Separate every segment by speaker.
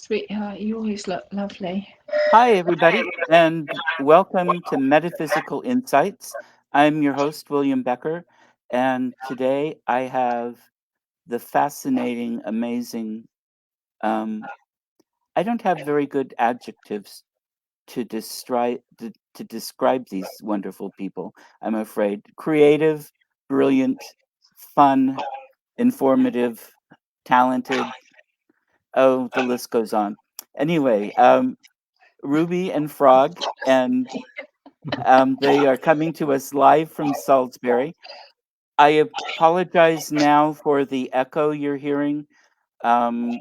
Speaker 1: Sweetheart, you always look lovely.
Speaker 2: Hi, everybody, and welcome to Metaphysical Insights. I'm your host, William Becker, and today I have the fascinating, amazing, I don't have very good adjectives to describe these wonderful people, I'm afraid. Creative, brilliant, fun, informative, talented. Oh, the list goes on. Anyway, Ruby and Frogg, and they are coming to us live from Salisbury. I apologize now for the echo you're hearing.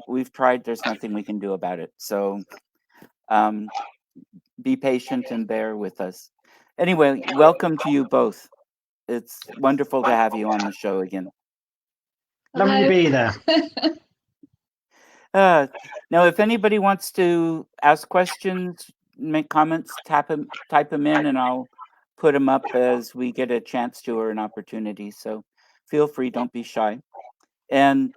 Speaker 2: We've tried, there's nothing we can do about it. So um, be patient and bear with us. Anyway, welcome to you both. It's wonderful to have you on the show again.
Speaker 3: Lovely to be there.
Speaker 2: Now, if anybody wants to ask questions, make comments, type them in, and I'll put them up as we get a chance to or an opportunity. So feel free, don't be shy. And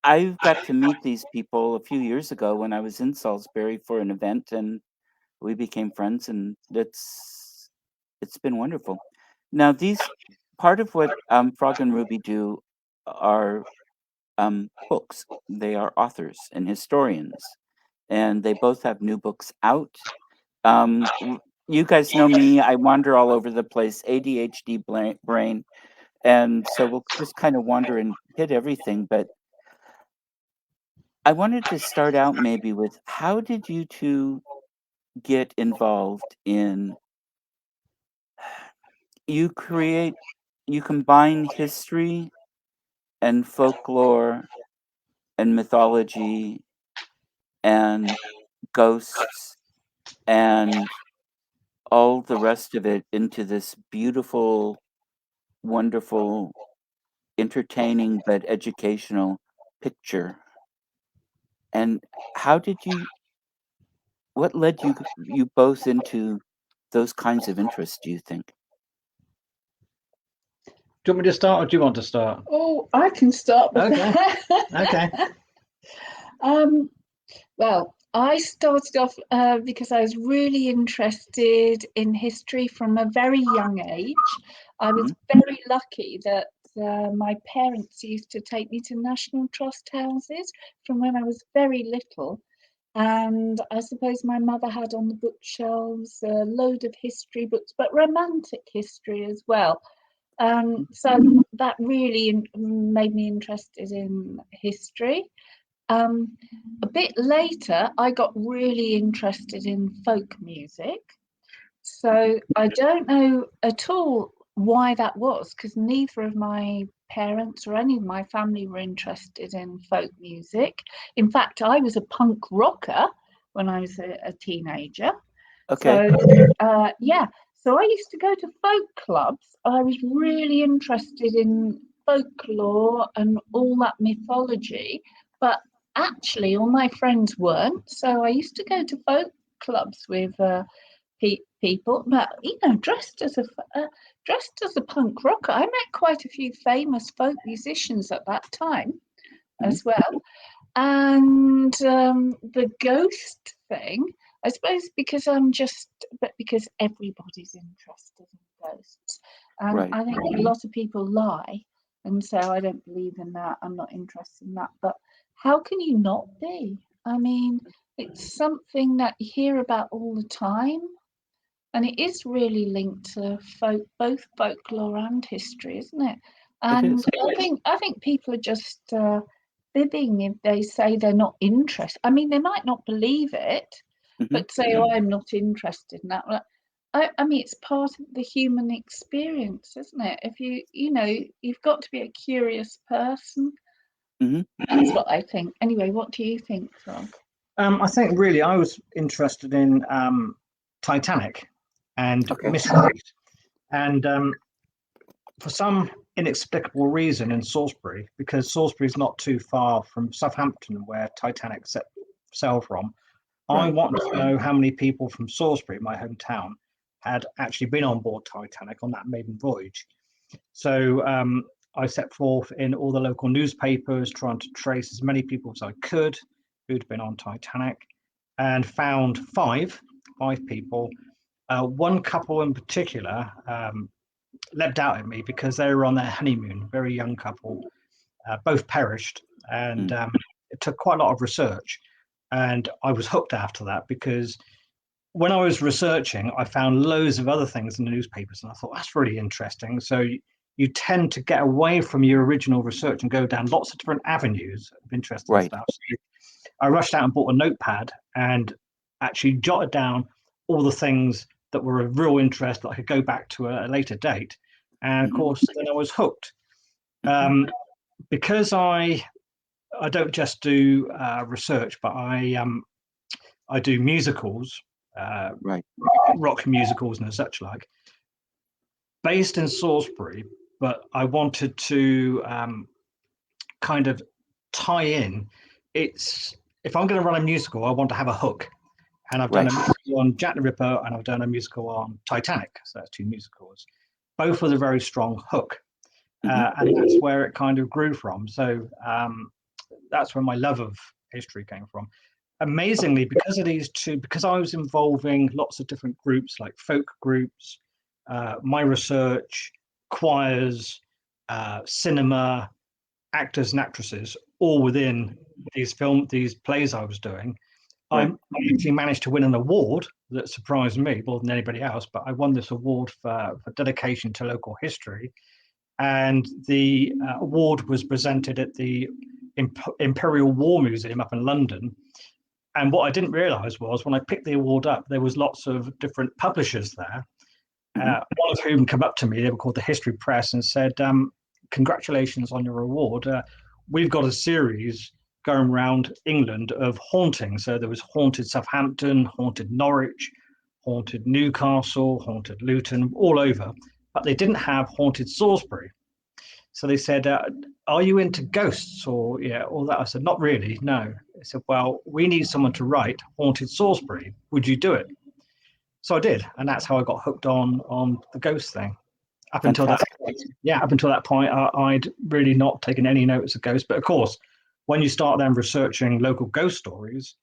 Speaker 2: I got to meet these people a few years ago when I was in Salisbury for an event, and we became friends, and it's been wonderful. Now, these part of what Frog and Ruby do are books. They are authors and historians, and they both have new books out. You guys know me, I wander all over the place, ADHD brain, and so we'll just kind of wander and hit everything. But I wanted to start out maybe with, how did you two get involved in, you combine history and folklore and mythology and ghosts and all the rest of it into this beautiful, wonderful, entertaining but educational picture. And how did you? What led you both into those kinds of interests? Do you think?
Speaker 3: Do you want me to start, or do you want to start?
Speaker 1: Oh, I can start with
Speaker 3: Okay.
Speaker 1: that.
Speaker 3: Okay.
Speaker 1: Well, I started off because I was really interested in history from a very young age. I was very lucky that my parents used to take me to National Trust houses from when I was very little. And I suppose my mother had on the bookshelves a load of history books, but romantic history as well. So that really made me interested in history. Um, a bit later, I got really interested in folk music. So I don't know at all why that was, because neither of my parents or any of my family were interested in folk music. In fact, I was a punk rocker when I was a teenager.
Speaker 2: Okay.
Speaker 1: Yeah, so I used to go to folk clubs. I was really interested in folklore and all that mythology, but actually, all my friends weren't. So I used to go to folk clubs with people, but dressed as a punk rocker. I met quite a few famous folk musicians at that time as well. And the ghost thing, I suppose, but because everybody's interested in ghosts. And
Speaker 2: Right.
Speaker 1: I think a lot of people lie and say, I don't believe in that, I'm not interested in that. But how can you not be? I mean, it's something that you hear about all the time. And it is really linked to both folklore and history, isn't it?
Speaker 2: It
Speaker 1: And
Speaker 2: is.
Speaker 1: I think people are just fibbing if they say they're not interested. I mean, they might not believe it,
Speaker 2: Mhm.
Speaker 1: but say, "Oh, I'm not interested in that." Well, I mean, it's part of the human experience, isn't it? If you've got to be a curious person.
Speaker 2: Mhm.
Speaker 1: That's what I think. Anyway, what do you think, Frog?
Speaker 3: I think really I was interested in Titanic and
Speaker 2: Okay.
Speaker 3: mysteries, and for some inexplicable reason in Salisbury, because Salisbury is not too far from Southampton, where Titanic sailed from. I
Speaker 2: Right.
Speaker 3: wanted to know how many people from Salisbury, my hometown, had actually been on board Titanic on that maiden voyage. So I set forth in all the local newspapers, trying to trace as many people as I could who'd been on Titanic, and found five people. One couple in particular leapt out at me because they were on their honeymoon, very young couple, both perished, and it took quite a lot of research. And I was hooked after that because when I was researching, I found loads of other things in the newspapers, and I thought that's really interesting. So you tend to get away from your original research and go down lots of different avenues of interesting stuff. So I rushed out and bought a notepad and actually jotted down all the things that were of real interest that I could go back to a later date. And of course, then I was hooked. Because I don't just do research, but I do musicals, rock musicals and such like, based in Salisbury. But I wanted to kind of tie in. If I'm going to run a musical, I want to have a hook. And I've done a musical on Jack the Ripper, and I've done a musical on Titanic. So that's two musicals, both with a very strong hook. And that's where it kind of grew from. So that's where my love of history came from. Amazingly, because of these two, because I was involving lots of different groups, like folk groups, my research, choirs, cinema, actors and actresses, all within these plays I was doing. I actually managed to win an award that surprised me more than anybody else, but I won this award for dedication to local history. And the award was presented at the Imperial War Museum up in London. And what I didn't realize was when I picked the award up, there was lots of different publishers there, one of whom came up to me, they were called the History Press, and said, congratulations on your award. We've got a series going around England of haunting. So there was Haunted Southampton, Haunted Norwich, Haunted Newcastle, Haunted Luton, all over, but they didn't have Haunted Salisbury. So they said, are you into ghosts or all that? I said, not really, no. They said, well, we need someone to write Haunted Salisbury. Would you do it? So I did, and that's how I got hooked on the ghost thing. Up until that point, I'd really not taken any notice of ghosts. But of course, when you start then researching local ghost stories,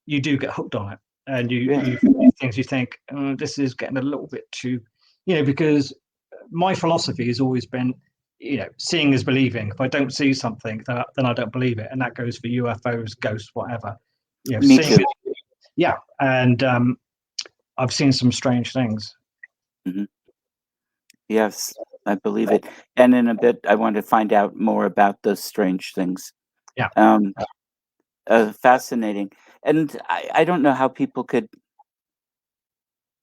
Speaker 3: you do get hooked on it, and you find things you think, this is getting a little bit too, because my philosophy has always been, seeing is believing. If I don't see something, then I don't believe it, and that goes for UFOs, ghosts, whatever.
Speaker 2: Me too.
Speaker 3: And I've seen some strange things.
Speaker 2: Yes, I believe it. And in a bit, I want to find out more about those strange things. Fascinating. And I don't know how people could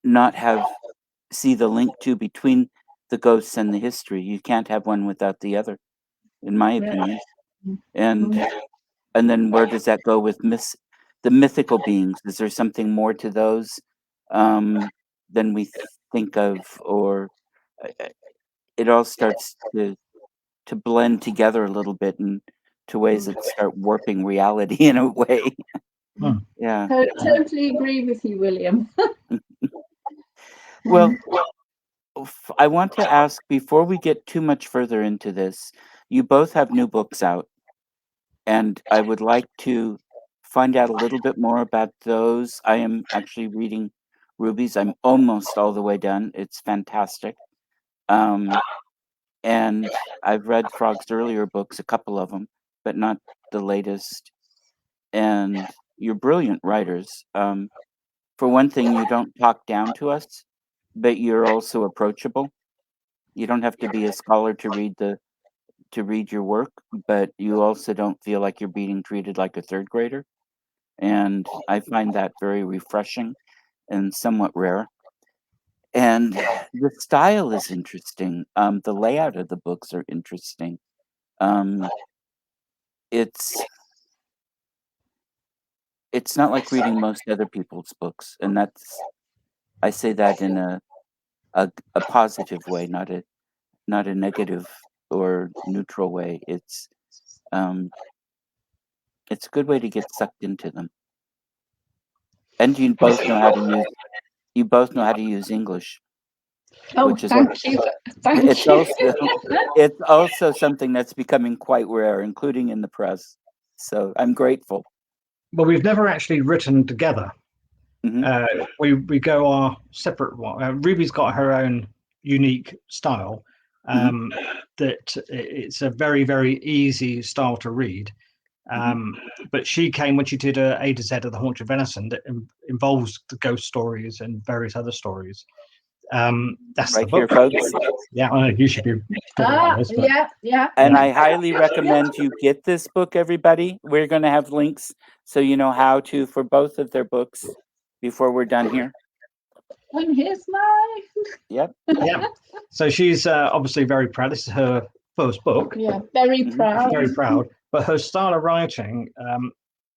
Speaker 2: not see the link between the ghosts and the history. You can't have one without the other, in my opinion. And then where does that go with the mythical beings? Is there something more to those than we think of, or it all starts to blend together a little bit into ways that start warping reality in a way. Yeah.
Speaker 1: I totally agree with you, William.
Speaker 2: Well, I want to ask, before we get too much further into this, you both have new books out, and I would like to find out a little bit more about those. I am actually reading Ruby's. I'm almost all the way done. It's fantastic. And I've read Frogg's earlier books, a couple of them, but not the latest. And you're brilliant writers. For one thing, you don't talk down to us, but you're also approachable. You don't have to be a scholar to read your work, but you also don't feel like you're being treated like a third grader. And I find that very refreshing and somewhat rare. And the style is interesting. The layout of the books are interesting. It's not like reading most other people's books, and I say that in a positive way, not a negative or neutral way. It's a good way to get sucked into them. And you both know how to use English.
Speaker 1: Oh, thank you.
Speaker 2: It's also something that's becoming quite rare, including in the press. So I'm grateful.
Speaker 3: Well, we've never actually written together.
Speaker 2: Mhm.
Speaker 3: We go our separate one. Ruby's got her own unique style. That it's a very, very easy style to read. But she came when she did A to Z of the Haunch of Venison that involves the ghost stories and various other stories. That's
Speaker 2: Right
Speaker 3: the book.
Speaker 2: here, folks.
Speaker 3: Yeah, I know you should be. This, but,
Speaker 1: Yeah.
Speaker 2: And I highly recommend you get this book, everybody. We're going to have links so you know how to for both of their books before we're done here.
Speaker 1: And here's mine.
Speaker 2: Yep.
Speaker 3: yeah. So she's obviously very proud. This is her first book.
Speaker 1: Yeah, very proud.
Speaker 3: Very proud. But her style of writing,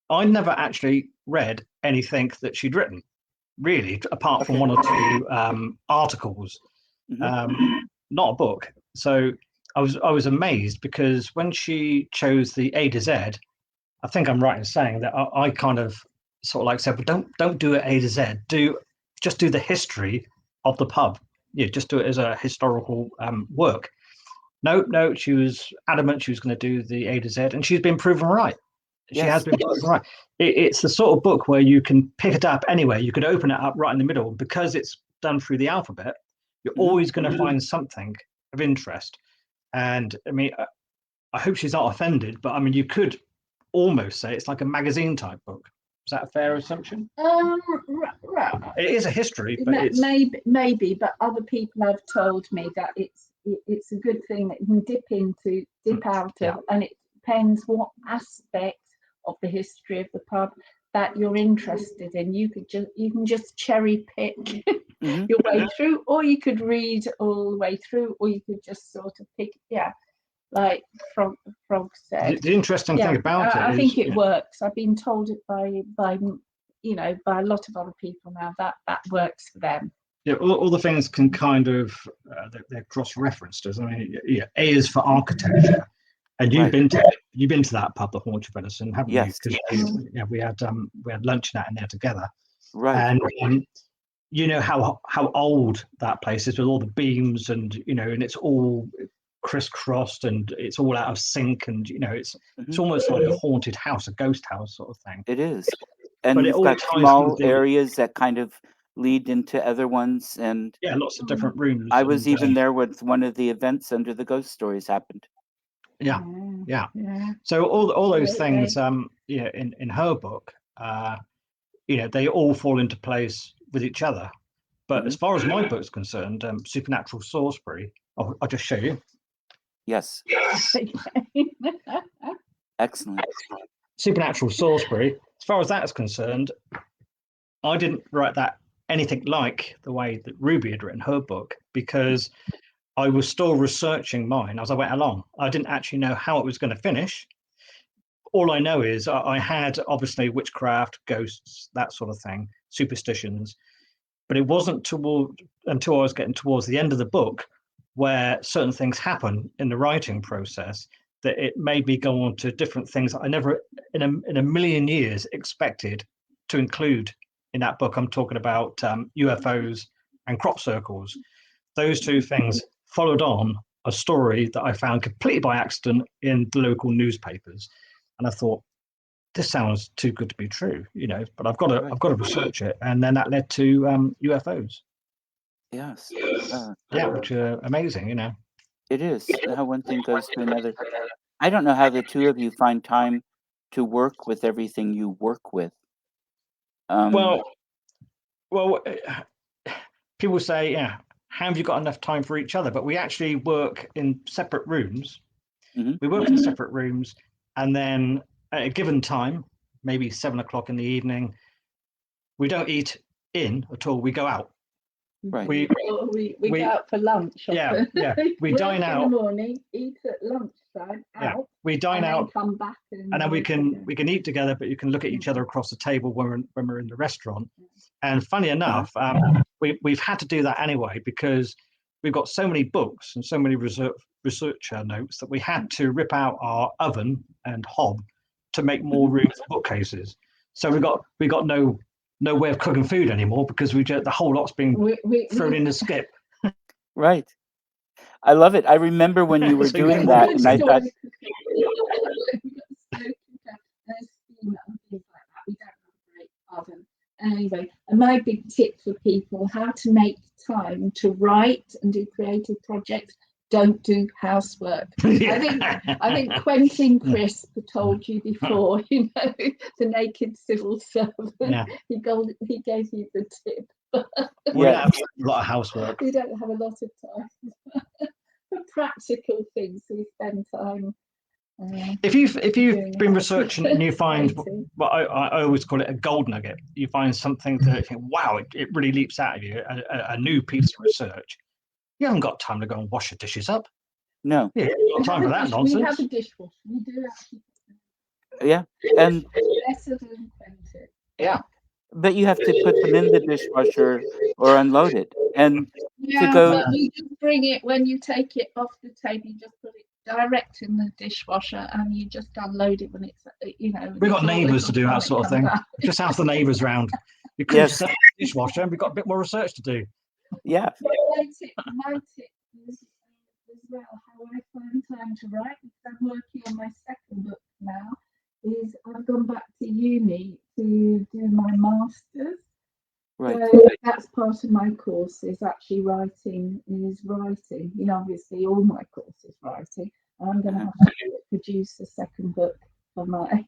Speaker 3: I never actually read anything that she'd written, really, apart from one or two articles. Not a book. So I was amazed because when she chose the A to Z, I think I'm right in saying that I kind of sort of like said, but don't do it A to Z. Just do the history of the pub. Yeah, just do it as a historical work. No, she was adamant she was going to do the A to Z, and she's been proven right. She has been proven right. It's the sort of book where you can pick it up anywhere. You could open it up right in the middle because it's done through the alphabet. You're always going to find something of interest. And I mean, I hope she's not offended, but I mean, you could almost say it's like a magazine type book. Is that a fair assumption?
Speaker 1: Right.
Speaker 3: It is a history, but it's
Speaker 1: maybe, but other people have told me that it's a good thing that you can dip out of, and it depends what aspect of the history of the pub that you're interested in. You can just cherry pick your way through, or you could read all the way through, or you could just sort of pick, like Frogg said.
Speaker 3: The interesting thing about it
Speaker 1: I think it works. I've been told it by by a lot of other people now that works for them.
Speaker 3: Yeah, all the things can kind of they're cross-referenced. I mean, A is for architecture, and you've been to that pub, the Haunch of Venison, haven't you? Because we had lunch in there together,
Speaker 2: right?
Speaker 3: And you know how old that place is with all the beams, and and it's all crisscrossed and it's all out of sync, and it's almost like a haunted house, a ghost house sort of thing.
Speaker 2: It is, and
Speaker 3: but
Speaker 2: you've got small areas that kind of lead into other ones, and
Speaker 3: lots of different rooms.
Speaker 2: I was even there with one of the events under the ghost stories happened.
Speaker 3: Yeah. So all those things, in her book, they all fall into place with each other. But as far as my book's concerned, Supernatural Salisbury, I'll just show you.
Speaker 2: Yes. Excellent.
Speaker 3: Supernatural Salisbury, as far as that's concerned, I didn't write that anything like the way that Ruby had written her book, because I was still researching mine as I went along. I didn't actually know how it was going to finish. All I know is I had obviously witchcraft, ghosts, that sort of thing, superstitions. But it wasn't until I was getting towards the end of the book where certain things happen in the writing process that it made me go on to different things that I never in a million years expected to include in that book. I'm talking about UFOs and crop circles. Those two things followed on a story that I found completely by accident in the local newspapers. And I thought, this sounds too good to be true, but I've got to research it. And then that led to UFOs.
Speaker 2: Yes.
Speaker 3: Which are amazing,
Speaker 2: It is how one thing goes to another. I don't know how the two of you find time to work with everything you work with.
Speaker 3: Well, people say, have you got enough time for each other? But we actually work in separate rooms. We work in separate rooms, and then at a given time, maybe 7 o'clock in the evening, we don't eat in at all. We go out.
Speaker 2: Right.
Speaker 1: We go out for lunch.
Speaker 3: Yeah. We dine out
Speaker 1: in the morning, eat at lunchtime, out.
Speaker 3: We dine out,
Speaker 1: come back, and
Speaker 3: then we can eat together. But you can look at each other across the table when we're in the restaurant. And funny enough, we've had to do that anyway because we've got so many books and so many researcher notes that we had to rip out our oven and hob to make more room for bookcases. So we got no way of cooking food anymore because the whole lot's been thrown in the skip.
Speaker 2: Right. I love it. I remember when you were doing that, and I thought,
Speaker 1: anyway, and my big tip for people: how to make time to write and do creative projects. Don't do housework. I think Quentin Crisp told you before, you know, the naked civil servant.
Speaker 3: Yeah.
Speaker 1: He gave you the tip.
Speaker 3: We don't have a lot of housework.
Speaker 1: We don't have a lot of time for practical things. So we spend time.
Speaker 3: If you've been researching and you find what I always call it a gold nugget, you find something that you think, wow, it really leaps out of you, a new piece of research. You haven't got time to go and wash the dishes up.
Speaker 2: No.
Speaker 3: Yeah, you haven't got time for that nonsense.
Speaker 1: We have a dishwasher. We do actually.
Speaker 2: Yeah, and
Speaker 1: Lesser than Quentin.
Speaker 3: Yeah.
Speaker 2: but you have to put them in the dishwasher or unload it, and
Speaker 1: Yeah,
Speaker 2: go.
Speaker 1: but you just bring it when you take it off the table. You just put it direct in the dishwasher, and you just unload it when it's, you know.
Speaker 3: We've got neighbours to do that sort of thing. Just ask the neighbours round. You could
Speaker 2: Yes.
Speaker 3: set the dishwasher, and we've got a bit more research to do.
Speaker 2: Yeah.
Speaker 1: My tip is as well how I find time to write, because I'm working on my second book now. Is I've gone back to uni to do my master's.
Speaker 2: Right.
Speaker 1: So that's part of my course, is actually writing. You know, obviously all my course is writing. I'm going to have to produce a second book for my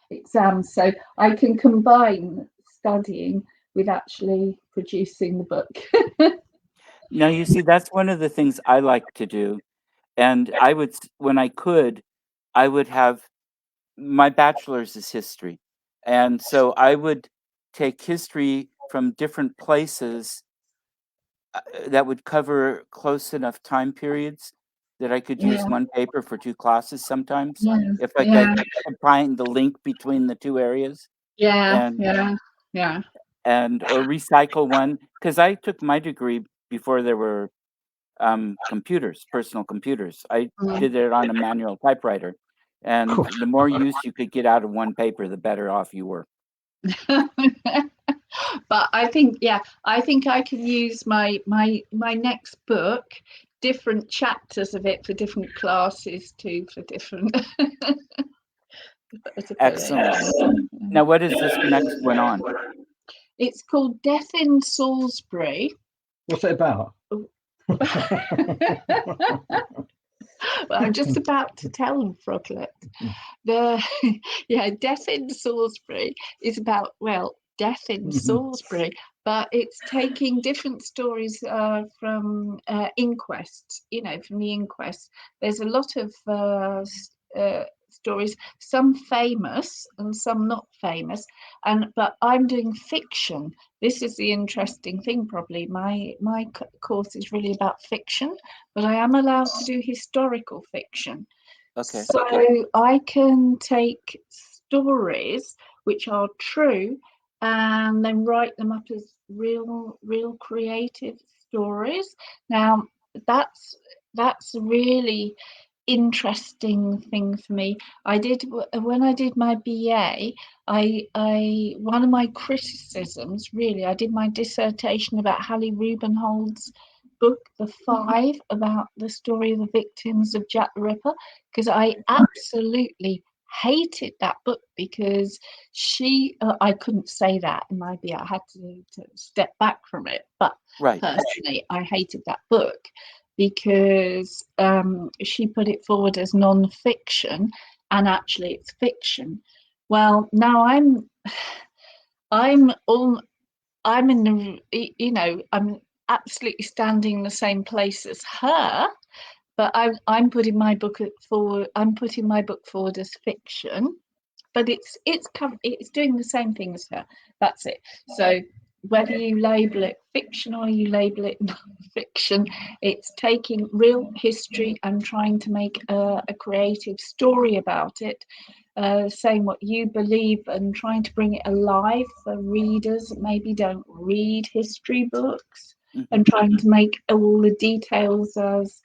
Speaker 1: exams, so I can combine studying with actually producing the book.
Speaker 2: Now, you see, that's one of the things I like to do. And I would, when I could, I would have, my bachelor's is history. And so I would take history from different places that would cover close enough time periods that I could use one paper for 2 classes sometimes. If I could find the link between the 2 areas. And or recycle one, because I took my degree before there were computers, personal computers. I did it on a manual typewriter, and the more use you could get out of one paper, the better off you were.
Speaker 1: But I think I can use my next book, different chapters of it for different classes too, for different.
Speaker 2: Excellent. Now, what is this next one on?
Speaker 1: It's called Death in Salisbury.
Speaker 3: What's it about?
Speaker 1: Well, I'm just about to tell them, Froglet. Death in Salisbury is about, well, death in Salisbury, but it's taking different stories from inquests, you know, from the inquest. There's a lot of stories, some famous and some not famous, but I'm doing fiction. This is the interesting thing, probably. My course is really about fiction, but I am allowed to do historical fiction.
Speaker 2: Okay.
Speaker 1: So I can take stories which are true and then write them up as real creative stories. Now that's a really interesting thing for me. When I did my BA, I one of my criticisms, really, I did my dissertation about Hallie Rubenhold's book, The Five, about the story of the victims of Jack the Ripper, because I absolutely hated that book, because I couldn't say that in my BA. I had to step back from it, but personally I hated that book because she put it forward as non-fiction, and actually it's fiction. Well, now I'm in the, you know, I'm absolutely standing in the same place as her, but I'm putting my book forward. I'm putting my book forward as fiction, but it's doing the same thing as her. That's it. So whether you label it fiction or you label it non-fiction, it's taking real history and trying to make a creative story about it, saying what you believe and trying to bring it alive for readers that maybe don't read history books, and trying to make all the details as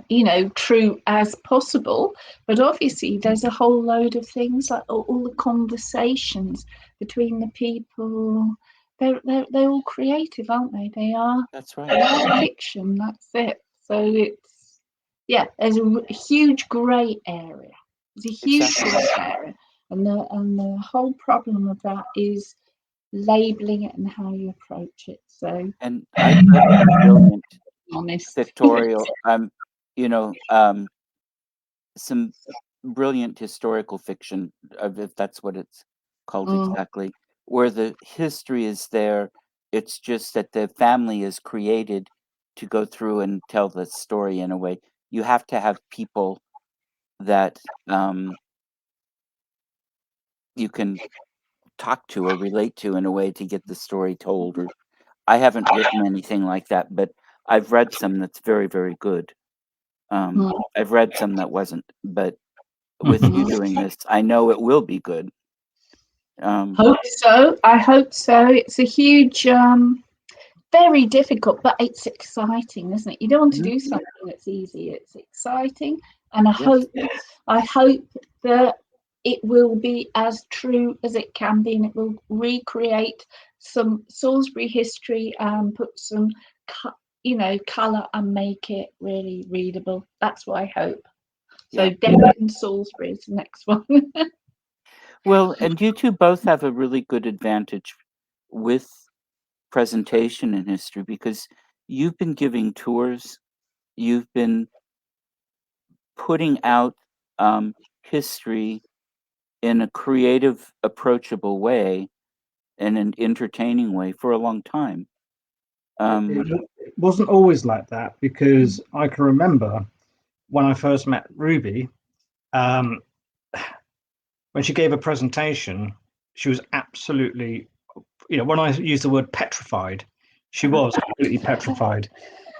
Speaker 1: you know, true as possible. But obviously there's a whole load of things, like all the conversations between the people. They're all creative, aren't they? They are.
Speaker 2: That's right.
Speaker 1: Fiction. That's it. So it's there's a huge grey area. There's a huge grey area, And the whole problem of that is labeling it and how you approach it. So,
Speaker 2: And I've read some brilliant
Speaker 1: honest.
Speaker 2: pictorial, you know, some brilliant historical fiction, if that's what it's called exactly, where the history is there. It's just that the family is created to go through and tell the story in a way. You have to have people that you can talk to or relate to in a way to get the story told. Or I haven't written anything like that, but I've read some that's very, very good. I've read some that wasn't, but with you doing this, I know it will be good.
Speaker 1: Hope so. I hope so. It's a huge, very difficult, but it's exciting, isn't it? You don't want to do something that's easy. It's exciting, and I hope that it will be as true as it can be, and it will recreate some Salisbury history and put some, colour and make it really readable. That's what I hope. So,
Speaker 2: Yeah.
Speaker 1: Derek and Salisbury is the next one.
Speaker 2: Well, and you two both have a really good advantage with presentation in history because you've been giving tours, you've been putting out history in a creative, approachable way, in an entertaining way for a long time.
Speaker 3: It wasn't always like that, because I can remember when I first met Ruby, when she gave a presentation, she was absolutely, when I use the word petrified, she was completely petrified.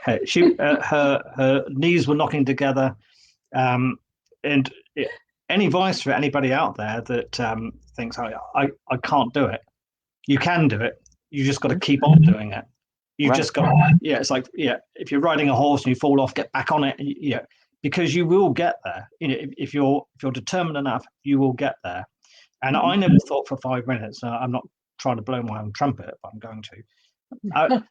Speaker 3: Her knees were knocking together, and any advice for anybody out there that thinks I can't do it, you can do it. You just got to keep on doing it. You just got, it's like, if you're riding a horse and you fall off, get back on it, because you will get there. If you're determined enough, you will get there. And I never thought for 5 minutes. I'm not trying to blow my own trumpet, but I'm going to.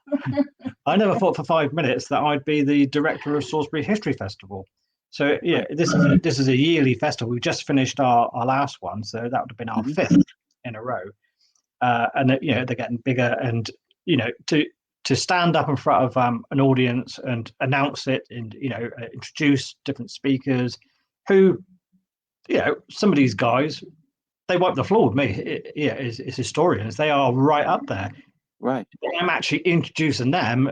Speaker 3: I never thought for 5 minutes that I'd be the director of Salisbury History Festival. So this is a yearly festival. We just finished our last one, so that would have been our fifth in a row. And they're getting bigger, and to stand up in front of an audience and announce it, and introduce different speakers, who some of these guys, they wipe the floor with me. As historians, they are right up there.
Speaker 2: Right.
Speaker 3: I'm actually introducing them.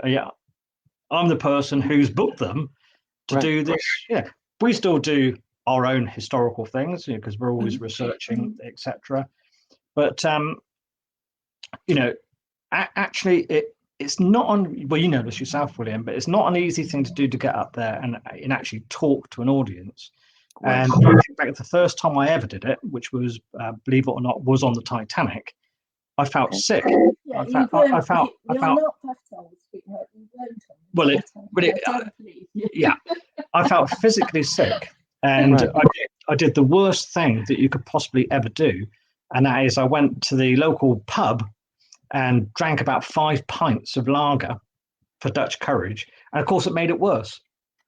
Speaker 3: I'm the person who's booked them to do this. We still do our own historical things, because we're always researching, etc. But actually, it's not on. Well, you know this yourself, William, but it's not an easy thing to do, to get up there and actually talk to an audience.
Speaker 2: Right.
Speaker 3: And I think back the first time I ever did it, which was, believe it or not, was on the Titanic. I felt sick. I felt. I felt physically sick, and I did the worst thing that you could possibly ever do, and that is I went to the local pub and drank about 5 pints of lager for Dutch courage, and of course it made it worse.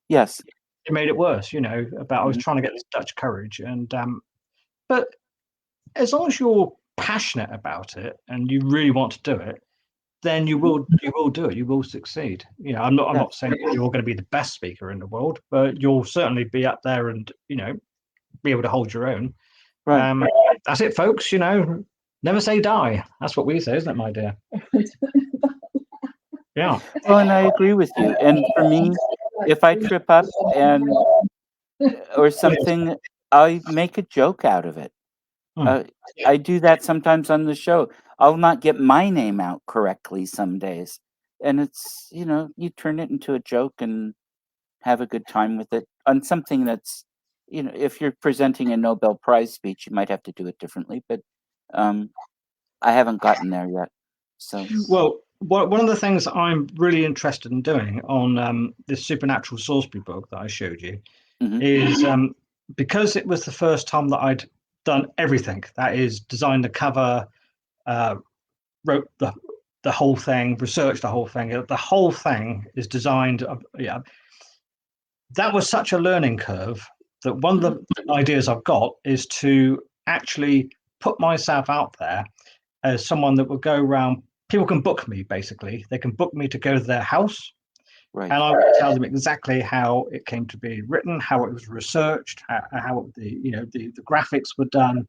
Speaker 2: Yes,
Speaker 3: it made it worse. I was trying to get this Dutch courage, and but as long as you're passionate about it and you really want to do it, then you will do it. You will succeed. I'm not saying that you're going to be the best speaker in the world, but you'll certainly be up there and be able to hold your own.
Speaker 2: right.
Speaker 3: That's it, folks. Never say die. That's what we say, isn't it, my dear? Yeah.
Speaker 2: Well, and I agree with you. And for me, if I trip up or something, I make a joke out of it. I do that sometimes on the show. I'll not get my name out correctly some days, and it's you turn it into a joke and have a good time with it on something that's if you're presenting a Nobel Prize speech, you might have to do it differently, but I haven't gotten there yet. So
Speaker 3: well, one of the things I'm really interested in doing on this Supernatural Salisbury book that I showed you is because it was the first time that I'd done everything. That is, designed the cover, wrote the whole thing, researched the whole thing. The whole thing is designed. That was such a learning curve that one of the ideas I've got is to actually put myself out there as someone that will go around. People can book me, basically. They can book me to go to their house,
Speaker 2: Right.
Speaker 3: and I will tell them exactly how it came to be written, how it was researched, how the graphics were done.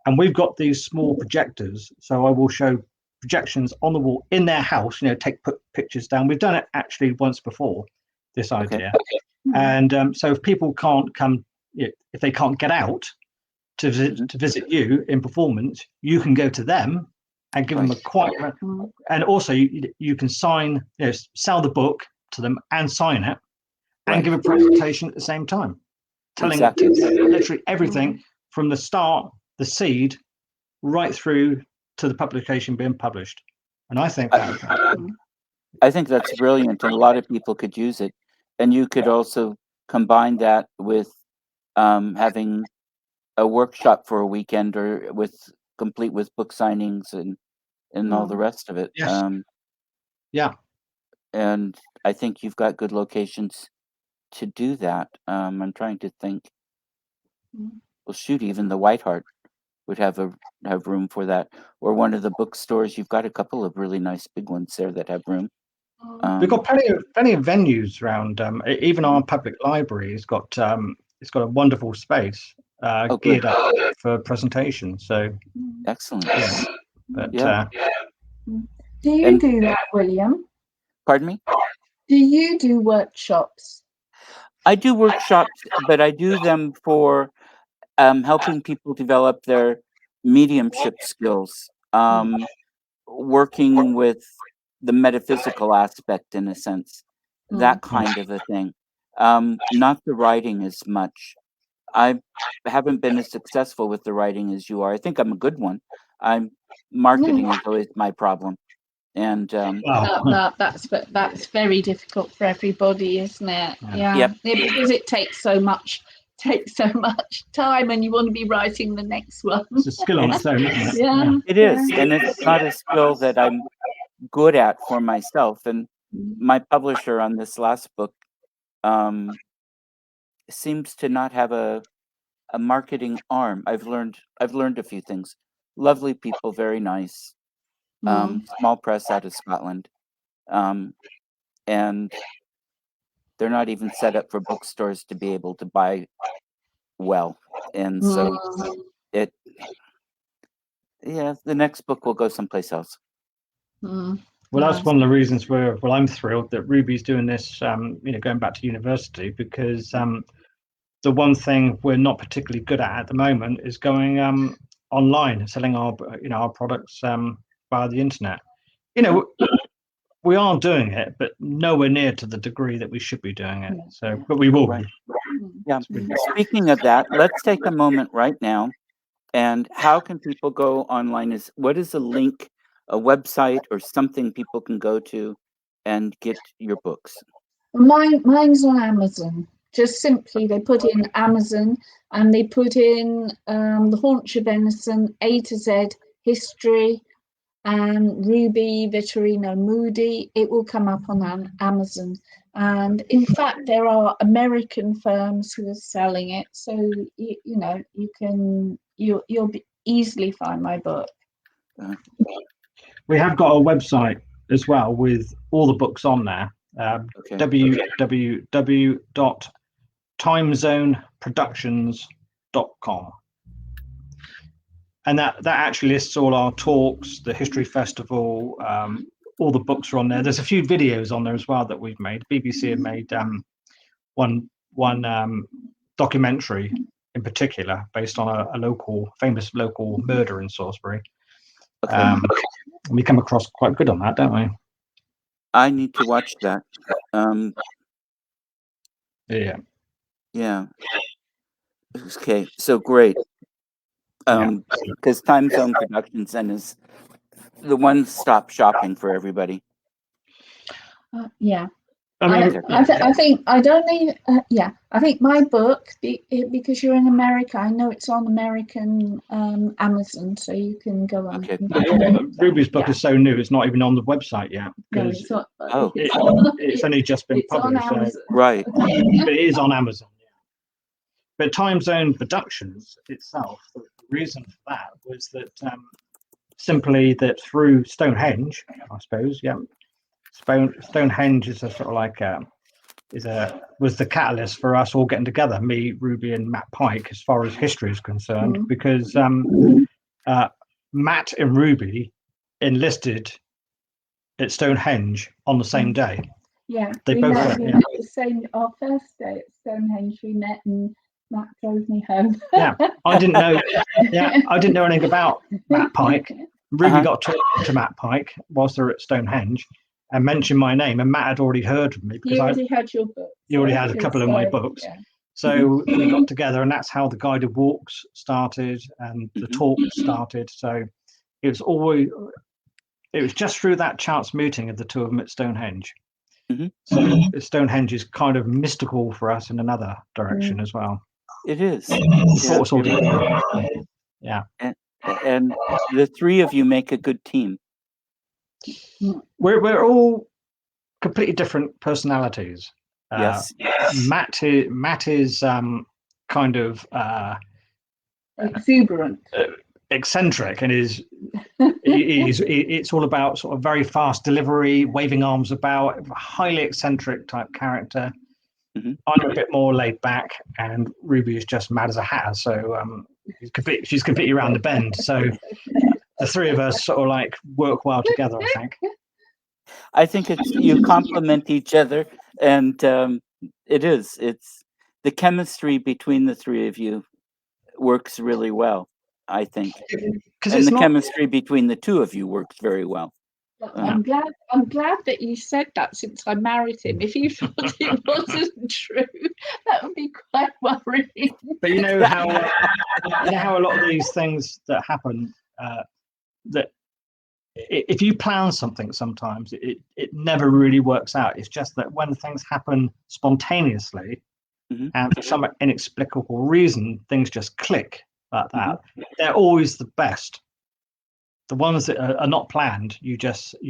Speaker 3: And we've got these small projectors, so I will show projections on the wall in their house, put pictures down. We've done it actually once before, this idea.
Speaker 1: Okay.
Speaker 3: And so if people can't come, if they can't get out to visit you in performance, you can go to them and give them a quiet, and also you can sign, sell the book to them and sign it, and give a presentation at the same time, telling literally everything from the start, the seed, right through to the publication being published. And I think
Speaker 2: that's brilliant, and a lot of people could use it. And you could also combine that with having a workshop for a weekend, or complete with book signings and all the rest of it.
Speaker 3: Yes.
Speaker 2: And I think you've got good locations to do that. I'm trying to think. Well, shoot, even the White Hart would have room for that, or one of the bookstores. You've got a couple of really nice big ones there that have room.
Speaker 3: We've got plenty of venues around. Even our public library has got it's got a wonderful space geared up for presentation. So
Speaker 2: excellent.
Speaker 3: Yeah. But
Speaker 1: do you do that, William?
Speaker 2: Pardon me?
Speaker 1: Do you do workshops?
Speaker 2: I do workshops, but I do them for helping people develop their mediumship skills, working with the metaphysical aspect, in a sense, that kind of a thing. Not the writing as much. I haven't been as successful with the writing as you are. I think I'm a good one. Marketing is always my problem. And
Speaker 1: that's very difficult for everybody, isn't it?
Speaker 2: Yep.
Speaker 1: Because it takes so much time, and you want to be writing the next one.
Speaker 3: It's a skill on its own, isn't it?
Speaker 1: Yeah.
Speaker 2: It is, and it's not a skill that I'm good at for myself. And my publisher on this last book seems to not have a marketing arm. I've learned a few things. Lovely people, very nice. Small press out of Scotland, and they're not even set up for bookstores to be able to buy well. And so the next book will go someplace else.
Speaker 3: Well, that's one of the reasons I'm thrilled that Ruby's doing this, going back to university, because the one thing we're not particularly good at the moment is going online and selling our products via the internet. We are doing it, but nowhere near to the degree that we should be doing it. So, but we will. Right.
Speaker 2: Yeah. Speaking of that, let's take a moment right now. And how can people go online? What is a link, a website, or something people can go to and get your books?
Speaker 1: Mine's on Amazon. Just simply, they put in Amazon and they put in The Haunch of Venison, A to Z history, and Ruby Vittorino Moody. It will come up on Amazon. And in fact, there are American firms who are selling it. So, you'll easily find my book.
Speaker 3: We have got a website as well with all the books on there. www.timezoneproductions.com. And that actually lists all our talks, the history festival, all the books are on there. There's a few videos on there as well that we've made. BBC have made one documentary in particular based on a famous local murder in Salisbury. We come across quite good on that, don't we?
Speaker 2: I need to watch that. Yeah. Okay, so great. Because Time Zone Productions then is the one-stop shopping for everybody.
Speaker 1: I think my book, because you're in America, I know it's on American Amazon, so you can go on.
Speaker 2: Okay.
Speaker 3: Ruby's book is so new; it's not even on the website yet.
Speaker 1: No, it's not.
Speaker 3: It's only just been published.
Speaker 2: Right.
Speaker 3: But it is on Amazon. But Time Zone Productions itself, reason for that was that simply that through Stonehenge, I suppose, yeah, Stonehenge is a sort of like was the catalyst for us all getting together, me, Ruby, and Matt Pike, as far as history is concerned, because Matt and Ruby enlisted at Stonehenge on the same day.
Speaker 1: Yeah,
Speaker 3: They
Speaker 1: we
Speaker 3: both
Speaker 1: met,
Speaker 3: went,
Speaker 1: the same, our first day at Stonehenge, we met and Matt drove me home.
Speaker 3: Yeah, I didn't know. Yeah, I didn't know anything about Matt Pike. Ruby got to talk to Matt Pike whilst they were at Stonehenge and mentioned my name, and Matt had already heard of me because
Speaker 1: You already had your book.
Speaker 3: You already had a couple of my books. Yeah. So we got together, and that's how the guided walks started and the talk started. So it was just through that chance meeting of the two of them at Stonehenge. So Stonehenge is kind of mystical for us in another direction as well.
Speaker 2: It is.
Speaker 3: Yeah.
Speaker 2: And the three of you make a good team.
Speaker 3: We're all completely different personalities.
Speaker 2: Yes.
Speaker 3: Matt is kind of
Speaker 1: exuberant,
Speaker 3: eccentric, and it's all about sort of very fast delivery, waving arms about, highly eccentric type character. I'm a bit more laid back, and Ruby is just mad as a hatter. So she's completely around the bend. So the three of us sort of like work well together, I think.
Speaker 2: I think you complement each other, and it's the chemistry between the three of you works really well, I think, and the chemistry between the two of you works very well.
Speaker 1: I'm glad that you said that, since I married him. If you thought it wasn't true, that would be quite worrying.
Speaker 3: But you know how a lot of these things that happen, that if you plan something, sometimes it never really works out. It's just that when things happen spontaneously and for some inexplicable reason, things just click like that. They're always the best. The ones that are not planned, you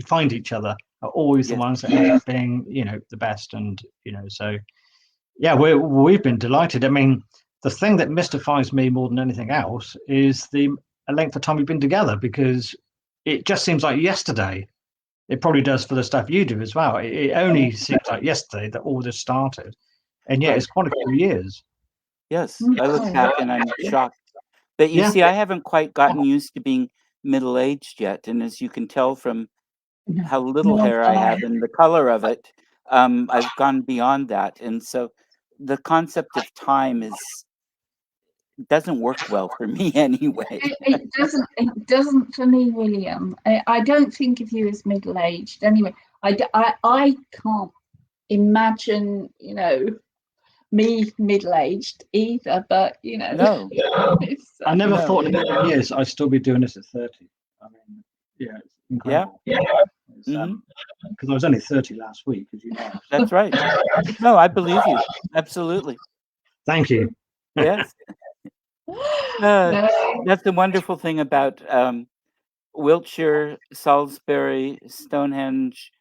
Speaker 3: find each other, are always the ones that end up being, the best. And so yeah, we've been delighted. I mean, the thing that mystifies me more than anything else is the length of time we've been together, because it just seems like yesterday. It probably does for the stuff you do as well. It only seems like yesterday that all this started, and yet it's quite a few years.
Speaker 2: Yes, I look back and I'm shocked. But you see, I haven't quite gotten used to being middle-aged yet, and as you can tell from how little hair I have and the color of it, I've gone beyond that, and so the concept of time doesn't work well for me anyway.
Speaker 1: It doesn't for me, William. I don't think of you as middle-aged anyway. I can't imagine me middle-aged either, but
Speaker 2: no.
Speaker 3: I never thought in a million years I'd still be doing this at 30. I mean, yeah, it's incredible. Because I was only 30 last week, as you know.
Speaker 2: That's right. No, I believe you. Absolutely.
Speaker 3: Thank you.
Speaker 2: Yes. That's the wonderful thing about Wiltshire, Salisbury, Stonehenge,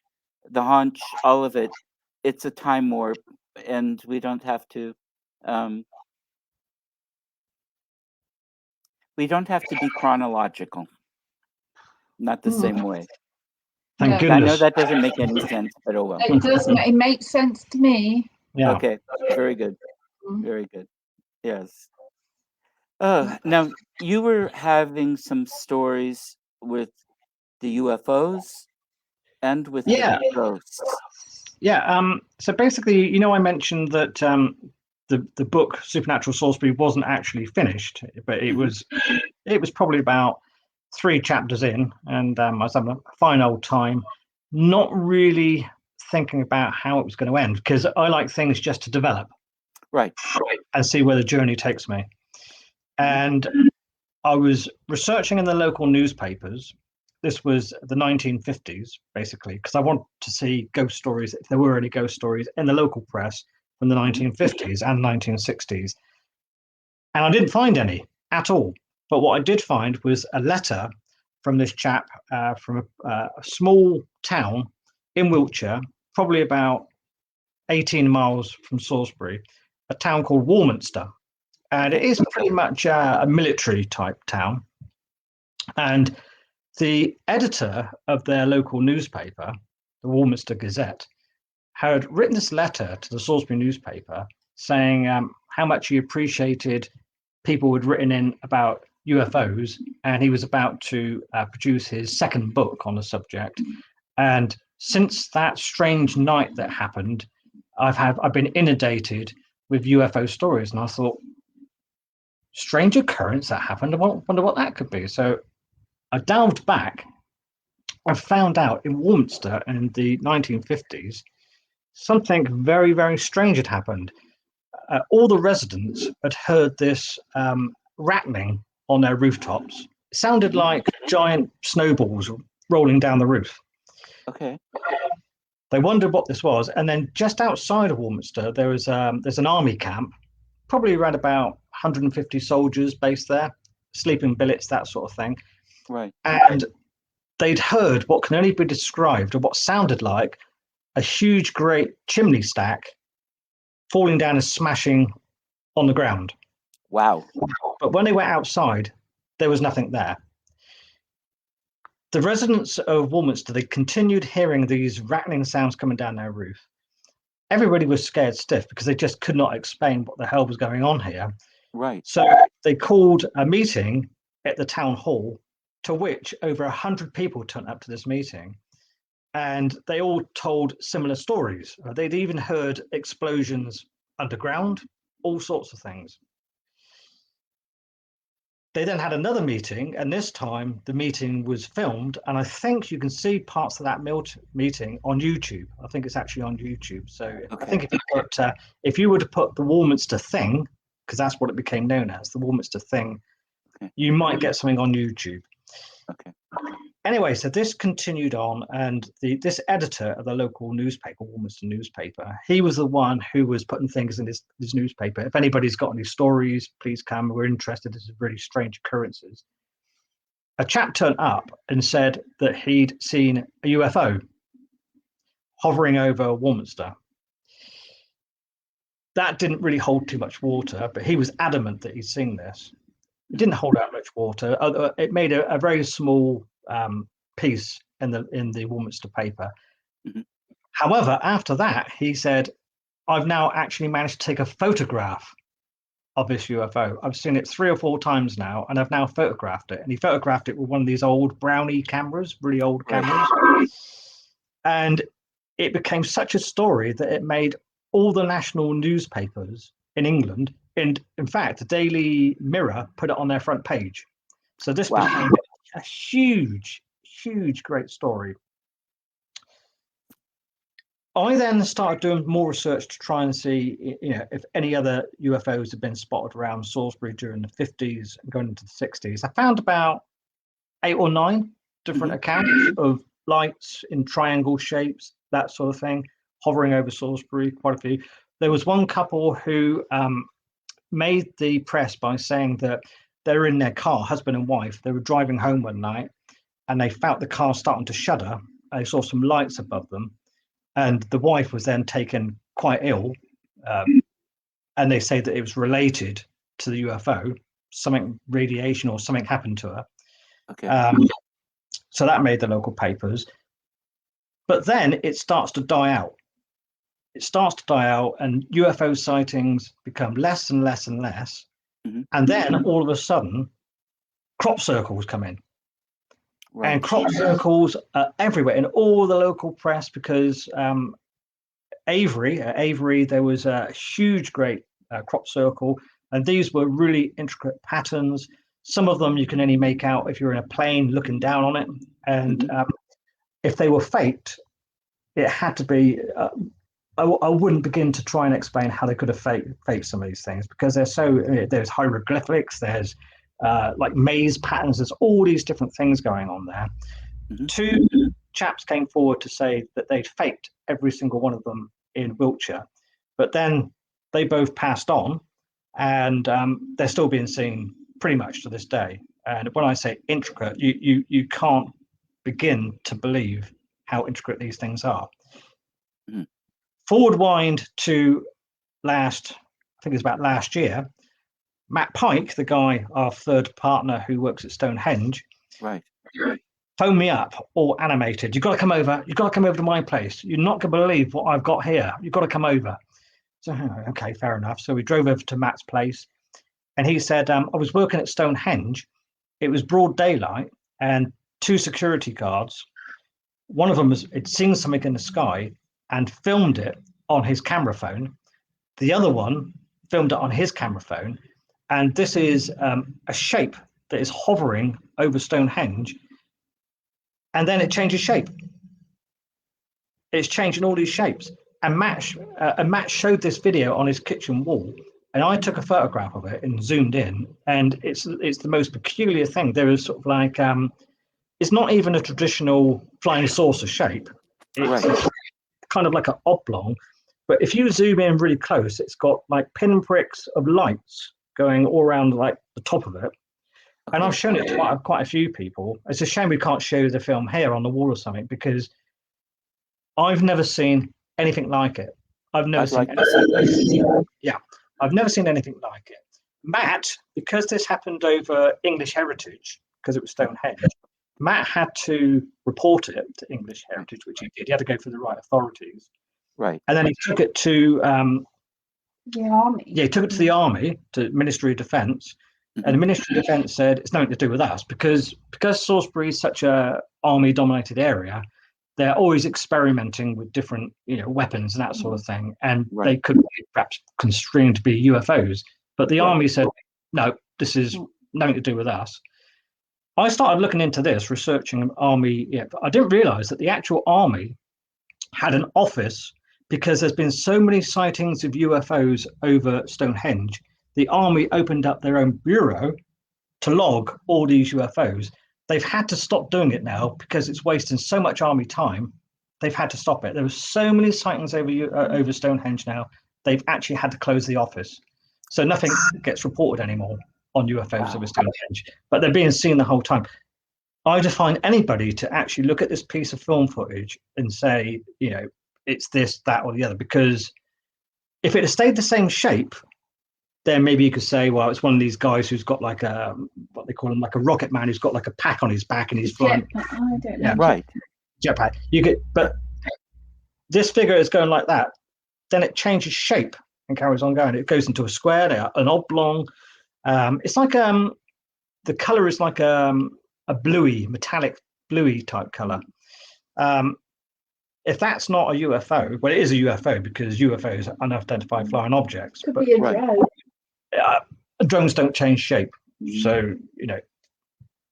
Speaker 2: the Haunch, all of it. It's a time warp, and we don't have to. We don't have to be chronological. Not the same way.
Speaker 3: Thank goodness.
Speaker 2: I know that doesn't make any sense, but oh well.
Speaker 1: It doesn't. It makes sense to me.
Speaker 3: Yeah.
Speaker 2: Okay. Very good. Very good. Yes. Now you were having some stories with the UFOs and with the ghosts.
Speaker 3: Yeah. So basically, I mentioned that the book Supernatural Salisbury wasn't actually finished, but it was probably about 3 chapters in, and I was having a fine old time, not really thinking about how it was going to end, because I like things just to develop,
Speaker 2: right,
Speaker 3: and see where the journey takes me. And I was researching in the local newspapers. This was the 1950s, basically, because I wanted to see ghost stories, if there were any ghost stories in the local press from the 1950s and 1960s. And I didn't find any at all. But what I did find was a letter from this chap from a small town in Wiltshire, probably about 18 miles from Salisbury, a town called Warminster. and it is pretty much a military type town. And the editor of their local newspaper, the Warminster Gazette, had written this letter to the Salisbury newspaper saying how much he appreciated people who had written in about UFOs, and he was about to produce his second book on the subject. And since that strange night that happened, I've been inundated with UFO stories, and I thought, strange occurrence that happened. I wonder what that could be. So I delved back. I found out in Warminster in the 1950s, something very, very strange had happened. All the residents had heard this rattling on their rooftops. It sounded like giant snowballs rolling down the roof.
Speaker 2: Okay.
Speaker 3: They wondered what this was, and then just outside of Warminster, there's an army camp, probably around about 150 soldiers based there, sleeping billets, that sort of thing.
Speaker 2: Right.
Speaker 3: And they'd heard what can only be described, or what sounded like, a huge, great chimney stack falling down and smashing on the ground.
Speaker 2: Wow.
Speaker 3: But when they went outside, there was nothing there. The residents of Warminster, they continued hearing these rattling sounds coming down their roof. Everybody was scared stiff because they just could not explain what the hell was going on here.
Speaker 2: Right.
Speaker 3: So they called a meeting at the town hall, to which over 100 people turned up to this meeting. And they all told similar stories. They'd even heard explosions underground, all sorts of things. They then had another meeting, and this time the meeting was filmed, and I think you can see parts of that meeting on YouTube. I think it's actually on YouTube. So
Speaker 2: Okay.
Speaker 3: I think if you were to put the Warminster Thing, because that's what it became known as, the Warminster Thing,
Speaker 2: Okay.
Speaker 3: you might get something on YouTube.
Speaker 2: Okay.
Speaker 3: Anyway, so this continued on, and this editor of the local newspaper, Warminster newspaper, he was the one who was putting things in his newspaper. If anybody's got any stories, please come. We're interested. This is really strange occurrences. A chap turned up and said that he'd seen a UFO hovering over Warminster. That didn't really hold too much water, but he was adamant that he'd seen this. It didn't hold out much water. It made a very small piece in the Warminster paper.
Speaker 2: Mm-hmm.
Speaker 3: However, after that, he said, I've now actually managed to take a photograph of this UFO. I've seen it 3 or 4 times now, and I've now photographed it. And he photographed it with one of these old Brownie cameras, really old cameras. Right. And it became such a story that it made all the national newspapers in England, and in fact, the Daily Mirror put it on their front page. So this became a huge, great story. I then started doing more research to try and see, if any other UFOs had been spotted around Salisbury during the 50s and going into the 60s. I found about 8 or 9 different accounts of lights in triangle shapes, that sort of thing, hovering over Salisbury, quite a few. There was one couple who made the press by saying that they were in their car, husband and wife. They were driving home one night, and they felt the car starting to shudder. They saw some lights above them, and the wife was then taken quite ill. And they say that it was related to the UFO, something radiation or something happened to her.
Speaker 2: Okay.
Speaker 3: So that made the local papers. But then it starts to die out. And UFO sightings become less and less and less. Mm-hmm. And then all of a sudden, crop circles come in. Right. And crop circles are everywhere in all the local press, because Avery, there was a huge, great crop circle, and these were really intricate patterns. Some of them you can only make out if you're in a plane looking down on it. And if they were faked, it had to be... I wouldn't begin to try and explain how they could have faked some of these things, because there's hieroglyphics, there's like maze patterns, there's all these different things going on there. Mm-hmm. 2 chaps came forward to say that they'd faked every single one of them in Wiltshire, but then they both passed on, and they're still being seen pretty much to this day. And when I say intricate, you can't begin to believe how intricate these things are. Mm-hmm. Forward wind to last year, Matt Pike, the guy, our third partner who works at Stonehenge,
Speaker 2: Right.
Speaker 3: phoned me up, all animated. You've got to come over. You've got to come over to my place. You're not going to believe what I've got here. You've got to come over. So, okay, fair enough. So we drove over to Matt's place, and he said, I was working at Stonehenge. It was broad daylight, and two security guards, one of them had seen something in the sky and filmed it on his camera phone. The other one filmed it on his camera phone. And this is a shape that is hovering over Stonehenge. And then it changes shape. It's changing all these shapes. And Matt showed this video on his kitchen wall. And I took a photograph of it and zoomed in. And it's the most peculiar thing. There is sort of like, it's not even a traditional flying saucer shape. It's kind of like an oblong. But if you zoom in really close, it's got like pinpricks of lights going all around like the top of it. And I've shown it to quite a few people. It's a shame we can't show the film here on the wall or something, because I've never seen anything like it. I've never seen anything like it. Matt, because this happened over English Heritage, because it was Stonehenge, Matt had to report it to English Heritage, which he did. He had to go through the right authorities.
Speaker 2: Right.
Speaker 3: And then he took it to
Speaker 1: the army.
Speaker 3: Yeah, he took it to the army, to Ministry of Defence. And the Ministry of Defence said it's nothing to do with us, because Salisbury is such a army-dominated area. They're always experimenting with different, weapons and that sort of thing, and they could be perhaps constrained to be UFOs. But the army said, no, this is nothing to do with us. I started looking into this, researching army. Yeah, but I didn't realise that the actual army had an office, because there's been so many sightings of UFOs over Stonehenge. The army opened up their own bureau to log all these UFOs. They've had to stop doing it now because it's wasting so much army time. They've had to stop it. There were so many sightings over Stonehenge now. They've actually had to close the office. So nothing gets reported anymore on UFOs over Stonehenge, but they're being seen the whole time. I define anybody to actually look at this piece of film footage and say, it's this, that, or the other, because if it had stayed the same shape, then maybe you could say, well, it's one of these guys who's got like what they call him, like a rocket man, who's got like a pack on his back and he's flying.
Speaker 1: I don't know.
Speaker 2: Right.
Speaker 3: Jetpack. But this figure is going like that. Then it changes shape and carries on going. It goes into a square, an oblong. It's like the color is like a bluey, metallic bluey type color. If that's not a UFO, well, it is a UFO, because UFOs are unidentified flying objects.
Speaker 1: Could be a drone.
Speaker 3: Drones don't change shape. So,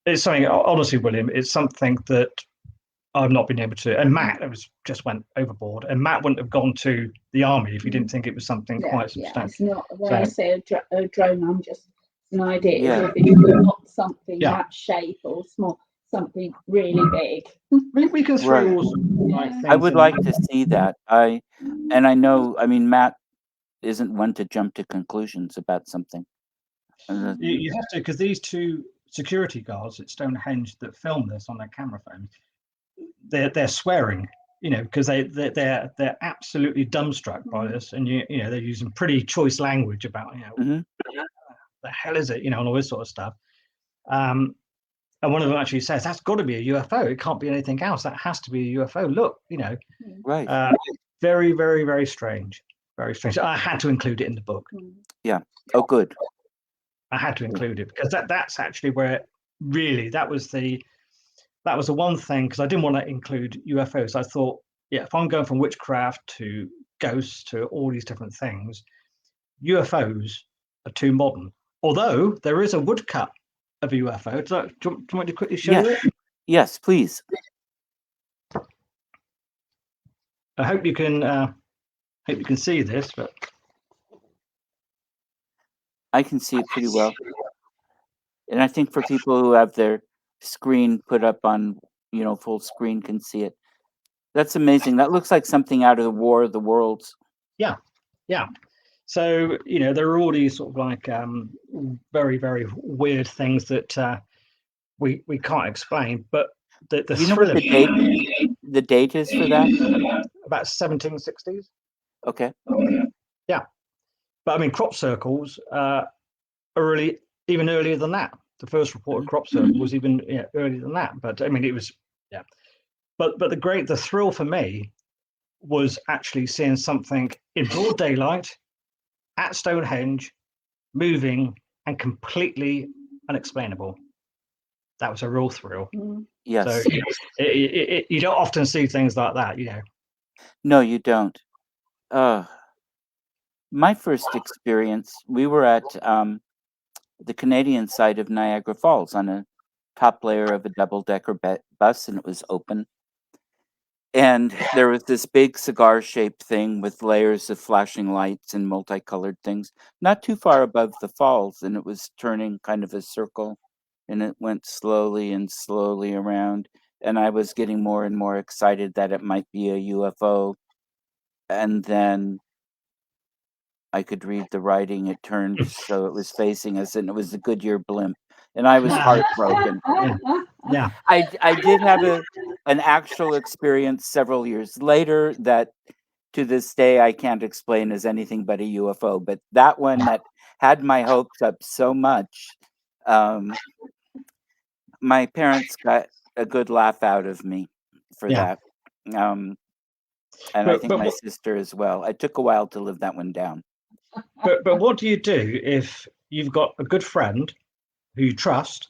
Speaker 3: it's something, honestly, William, it's something that I've not been able to. And Matt just went overboard. And Matt wouldn't have gone to the army if he didn't think it was something quite substantial.
Speaker 1: It's not, when I say a drone, I'm just an idea. It's not something that shape or small, something really big.
Speaker 3: We can throw all things.
Speaker 2: I would like to see that. I know, Matt isn't one to jump to conclusions about something.
Speaker 3: You have to, because these two security guards at Stonehenge that filmed this on their camera phones, they're swearing, because they're absolutely dumbstruck by this, and they're using pretty choice language about the hell is it, and all this sort of stuff. And one of them actually says, that's got to be a UFO. It can't be anything else. That has to be a UFO. Look,
Speaker 2: Right.
Speaker 3: Very, very, very strange. Very strange. I had to include it in the book.
Speaker 2: Yeah. Oh, good.
Speaker 3: I had to include it, because that's actually where really that was the one thing, because I didn't want to include UFOs. I thought, if I'm going from witchcraft to ghosts to all these different things, UFOs are too modern. Although there is a woodcut of a UFO. Do you want me to quickly show it?
Speaker 2: Yes, please.
Speaker 3: I hope you can see this, but
Speaker 2: I can see it pretty well. And I think for people who have their screen put up on, full screen can see it. That's amazing. That looks like something out of the War of the Worlds.
Speaker 3: Yeah. So, there are all these sort of like very, very weird things that we can't explain. But the
Speaker 2: you know what the date is for that?
Speaker 3: About 1760s.
Speaker 2: Okay.
Speaker 3: Yeah. But crop circles, even earlier than that. The first reported crop circle was even earlier than that. But I mean, it was But the thrill for me was actually seeing something in broad daylight at Stonehenge, moving and completely unexplainable. That was a real thrill.
Speaker 2: Yes.
Speaker 3: So you don't often see things like that, you know.
Speaker 2: No, you don't. My first experience, we were at the Canadian side of Niagara Falls on a top layer of a double-decker bus, and it was open. And there was this big cigar-shaped thing with layers of flashing lights and multicolored things, not too far above the falls, and it was turning kind of a circle, and it went slowly and slowly around, and I was getting more and more excited that it might be a UFO, and then I could read the writing. It turned so it was facing us, and it was a Goodyear blimp, and I was heartbroken.
Speaker 3: Yeah.
Speaker 2: I did have an actual experience several years later that to this day I can't explain as anything but a UFO, but that one that had my hopes up so much, my parents got a good laugh out of me for that. And I think my sister as well. It took a while to live that one down.
Speaker 3: But what do you do if you've got a good friend who you trust,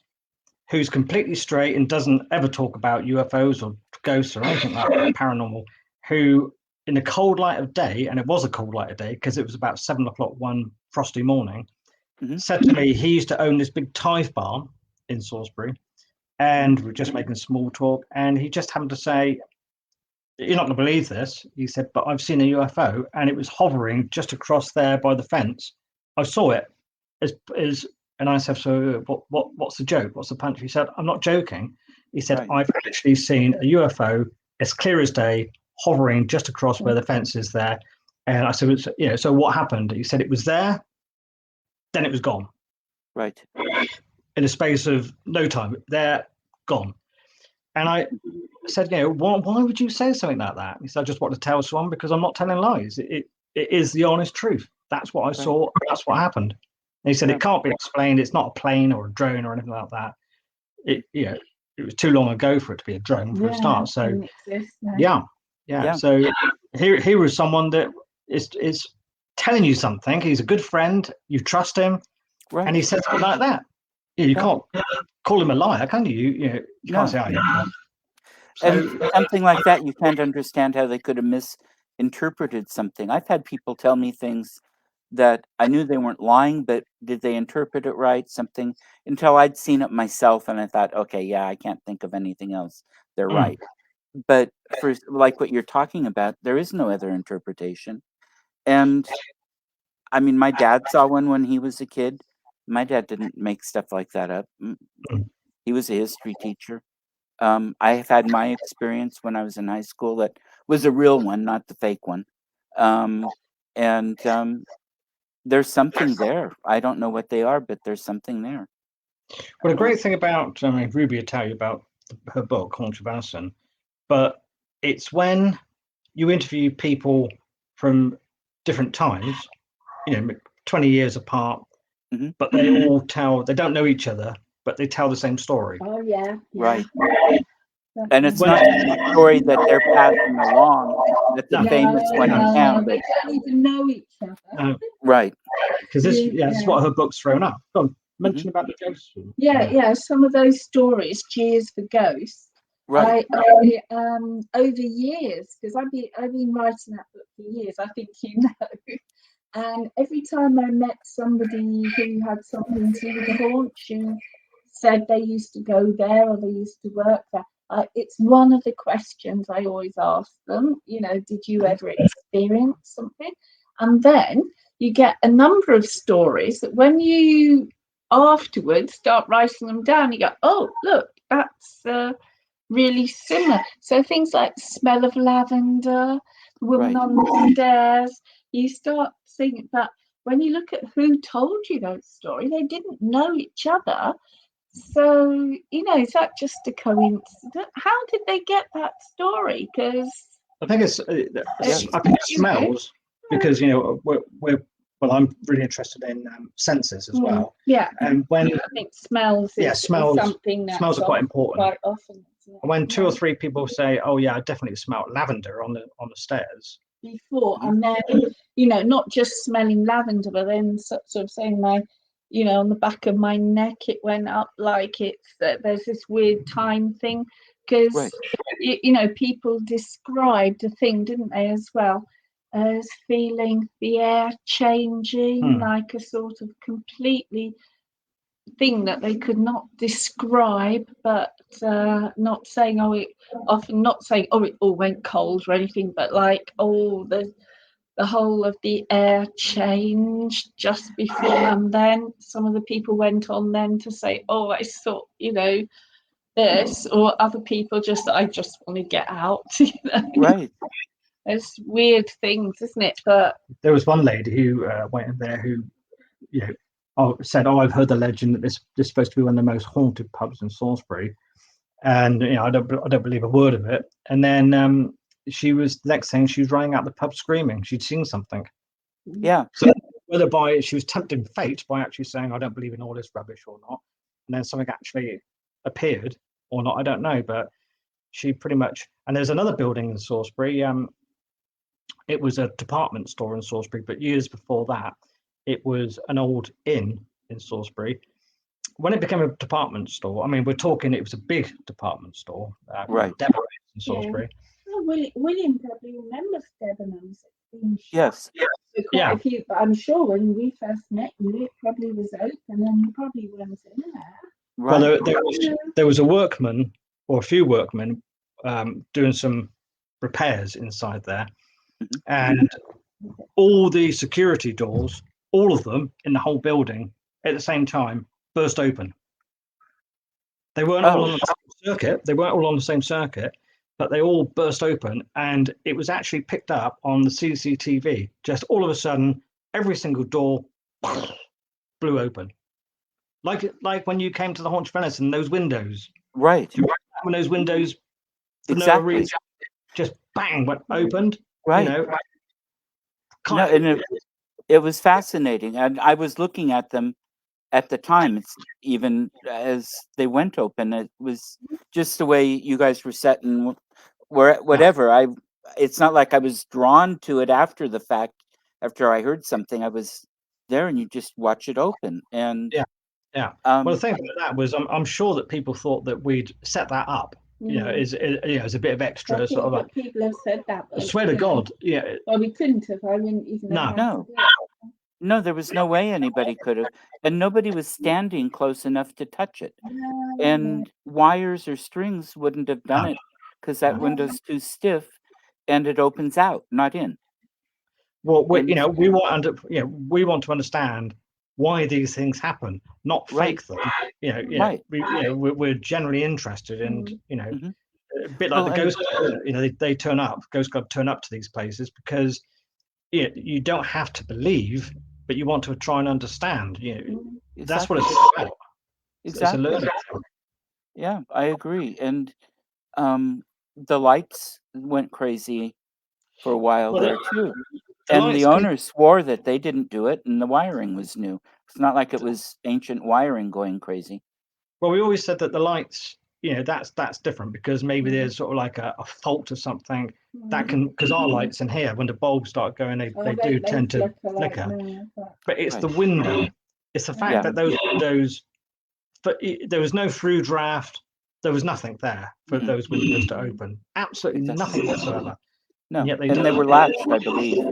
Speaker 3: who's completely straight and doesn't ever talk about UFOs or ghosts or anything like that, paranormal, who in the cold light of day, and it was a cold light of day because it was about 7 o'clock one frosty morning, said to me he used to own this big tithe barn in Salisbury, and we're just making small talk, and he just happened to say, "You're not going to believe this," he said, "but I've seen a UFO and it was hovering just across there by the fence. I saw it." And I said, "So what's the joke? What's the punch?" He said, "I'm not joking." He said,
Speaker 2: Right.
Speaker 3: "I've actually seen a UFO as clear as day hovering just across where the fence is there." And I said, "So what happened?" He said, "It was there, then it was gone."
Speaker 2: Right.
Speaker 3: In a space of no time, they're gone. And I said, why would you say something like that? He said, "I just want to tell someone because I'm not telling lies. It is the honest truth. That's what I saw. That's what happened." And he said, "It can't be explained. It's not a plane or a drone or anything like that. It was too long ago for it to be a drone for a start." So yeah. So here was someone that is telling you something. He's a good friend. You trust him, and he says something like that. You can't call him a liar, can you? You can't say, "Oh, yeah."
Speaker 2: And something like that, you can't understand how they could have misinterpreted something. I've had people tell me things that I knew they weren't lying, but did they interpret it right? Something until I'd seen it myself, and I thought, okay, yeah, I can't think of anything else. They're right. But for like what you're talking about, there is no other interpretation. And I mean, my dad saw one when he was a kid. My dad didn't make stuff like that up. He was a history teacher. I have had my experience when I was in high school that was a real one, not the fake one. And there's something there. I don't know what they are, but there's something there.
Speaker 3: Well, the great thing about, Ruby will tell you about her book, Haunch of Anison, but it's when you interview people from different times, 20 years apart, but they don't know each other, but they tell the same story.
Speaker 1: Oh, yeah.
Speaker 2: Right. And it's not a story that they're passing along, that the famous one in town.
Speaker 1: They don't even know each other.
Speaker 2: Right.
Speaker 3: Because this is what her book's thrown up. Go on, mention about the ghosts.
Speaker 1: Yeah. Some of those stories, Cheers for Ghosts.
Speaker 2: Right.
Speaker 1: I over years, because I've been writing that book for years, I think you know. And every time I met somebody who had something to do with the haunch, who said they used to go there or they used to work there, it's one of the questions I always ask them. Did you ever experience something? And then you get a number of stories that when you afterwards start writing them down, you go, "Oh, look, that's really similar." So things like the smell of lavender, the woman on the stairs, you start seeing. But when you look at who told you those stories, they didn't know each other. So, is that just a coincidence? How did they get that story? Because
Speaker 3: I think it's smells, because we're well, I'm really interested in senses as well.
Speaker 1: Yeah.
Speaker 3: And when
Speaker 1: I think smells is something that
Speaker 3: smells are quite important.
Speaker 1: Quite often.
Speaker 3: And when 2 or 3 people say, "Oh yeah, I definitely smelled lavender on the stairs,"
Speaker 1: before, and then not just smelling lavender, but then sort of saying on the back of my neck it went up, like there's this weird time thing, because people described a thing, didn't they, as well, as feeling the air changing, like a sort of completely thing that they could not describe, but not saying it all went cold or anything, but like the whole of the air changed just before, and then some of the people went on then to say, I saw this, or other people I just want to get out.
Speaker 2: Right.
Speaker 1: It's weird things, isn't it? But
Speaker 3: there was one lady who went in there who said, I've heard the legend that this is supposed to be one of the most haunted pubs in Salisbury, and I don't believe a word of it. And then she was running out the pub screaming she'd seen something.
Speaker 2: Yeah.
Speaker 3: So whether she was tempting fate by actually saying, I don't believe in all this rubbish or not, and then something actually appeared or not, I don't know. But she pretty much. And there's another building in Salisbury. It was a department store in Salisbury, but years before that, it was an old inn in Salisbury. When it became a department store, I mean, we're talking, it was a big department store,
Speaker 2: right?
Speaker 3: Debenhams in Salisbury.
Speaker 1: Yeah. Oh, William probably remembers Debenhams.
Speaker 2: Yes.
Speaker 1: Quite a few, but I'm sure when we first met you, it probably was open, and you probably went in there.
Speaker 2: Right.
Speaker 3: Well, there was a workman, or a few workmen, doing some repairs inside there, and all the security doors, all of them in the whole building at the same time, burst open. They weren't all on the same circuit. They weren't all on the same circuit, but they all burst open, and it was actually picked up on the CCTV. Just all of a sudden, every single door blew open, like when you came to the Haunch Venice and those windows.
Speaker 2: Right.
Speaker 3: When those windows, for no
Speaker 2: Exactly.
Speaker 3: reason, just bang went opened.
Speaker 2: Right. And it was fascinating, and I was looking at them at the time. It's even as they went open, it was just the way you guys were setting, whatever. It's not like I was drawn to it after the fact. After I heard something, I was there, and you just watch it open. And
Speaker 3: well, the thing about that was, I'm sure that people thought that we'd set that up. As a bit of extra sort of. Like,
Speaker 1: people have said that.
Speaker 3: I swear to God,
Speaker 1: Well, we couldn't have. I wouldn't even.
Speaker 2: No, there was no way anybody could have, and nobody was standing close enough to touch it. And wires or strings wouldn't have done it, because that window's too stiff, and it opens out, not in.
Speaker 3: Well, we want to understand why these things happen, not fake them. We're generally interested in, a bit like the ghost. They turn up. Ghost God turn up to these places because you don't have to believe, but you want to try and understand. That's what it's about.
Speaker 2: Exactly. Yeah, I agree. And the lights went crazy for a while there too. And the owners swore that they didn't do it, and the wiring was new. It's not like it was ancient wiring going crazy.
Speaker 3: Well, we always said that the lights, that's different, because maybe there's sort of like a fault or something that can, because our lights in here, when the bulbs start going, they do tend to flicker. But it's the window. It's the fact that those windows, but there was no through draft. There was nothing there for those windows to open. Absolutely nothing whatsoever.
Speaker 2: No, and they were latched, I believe.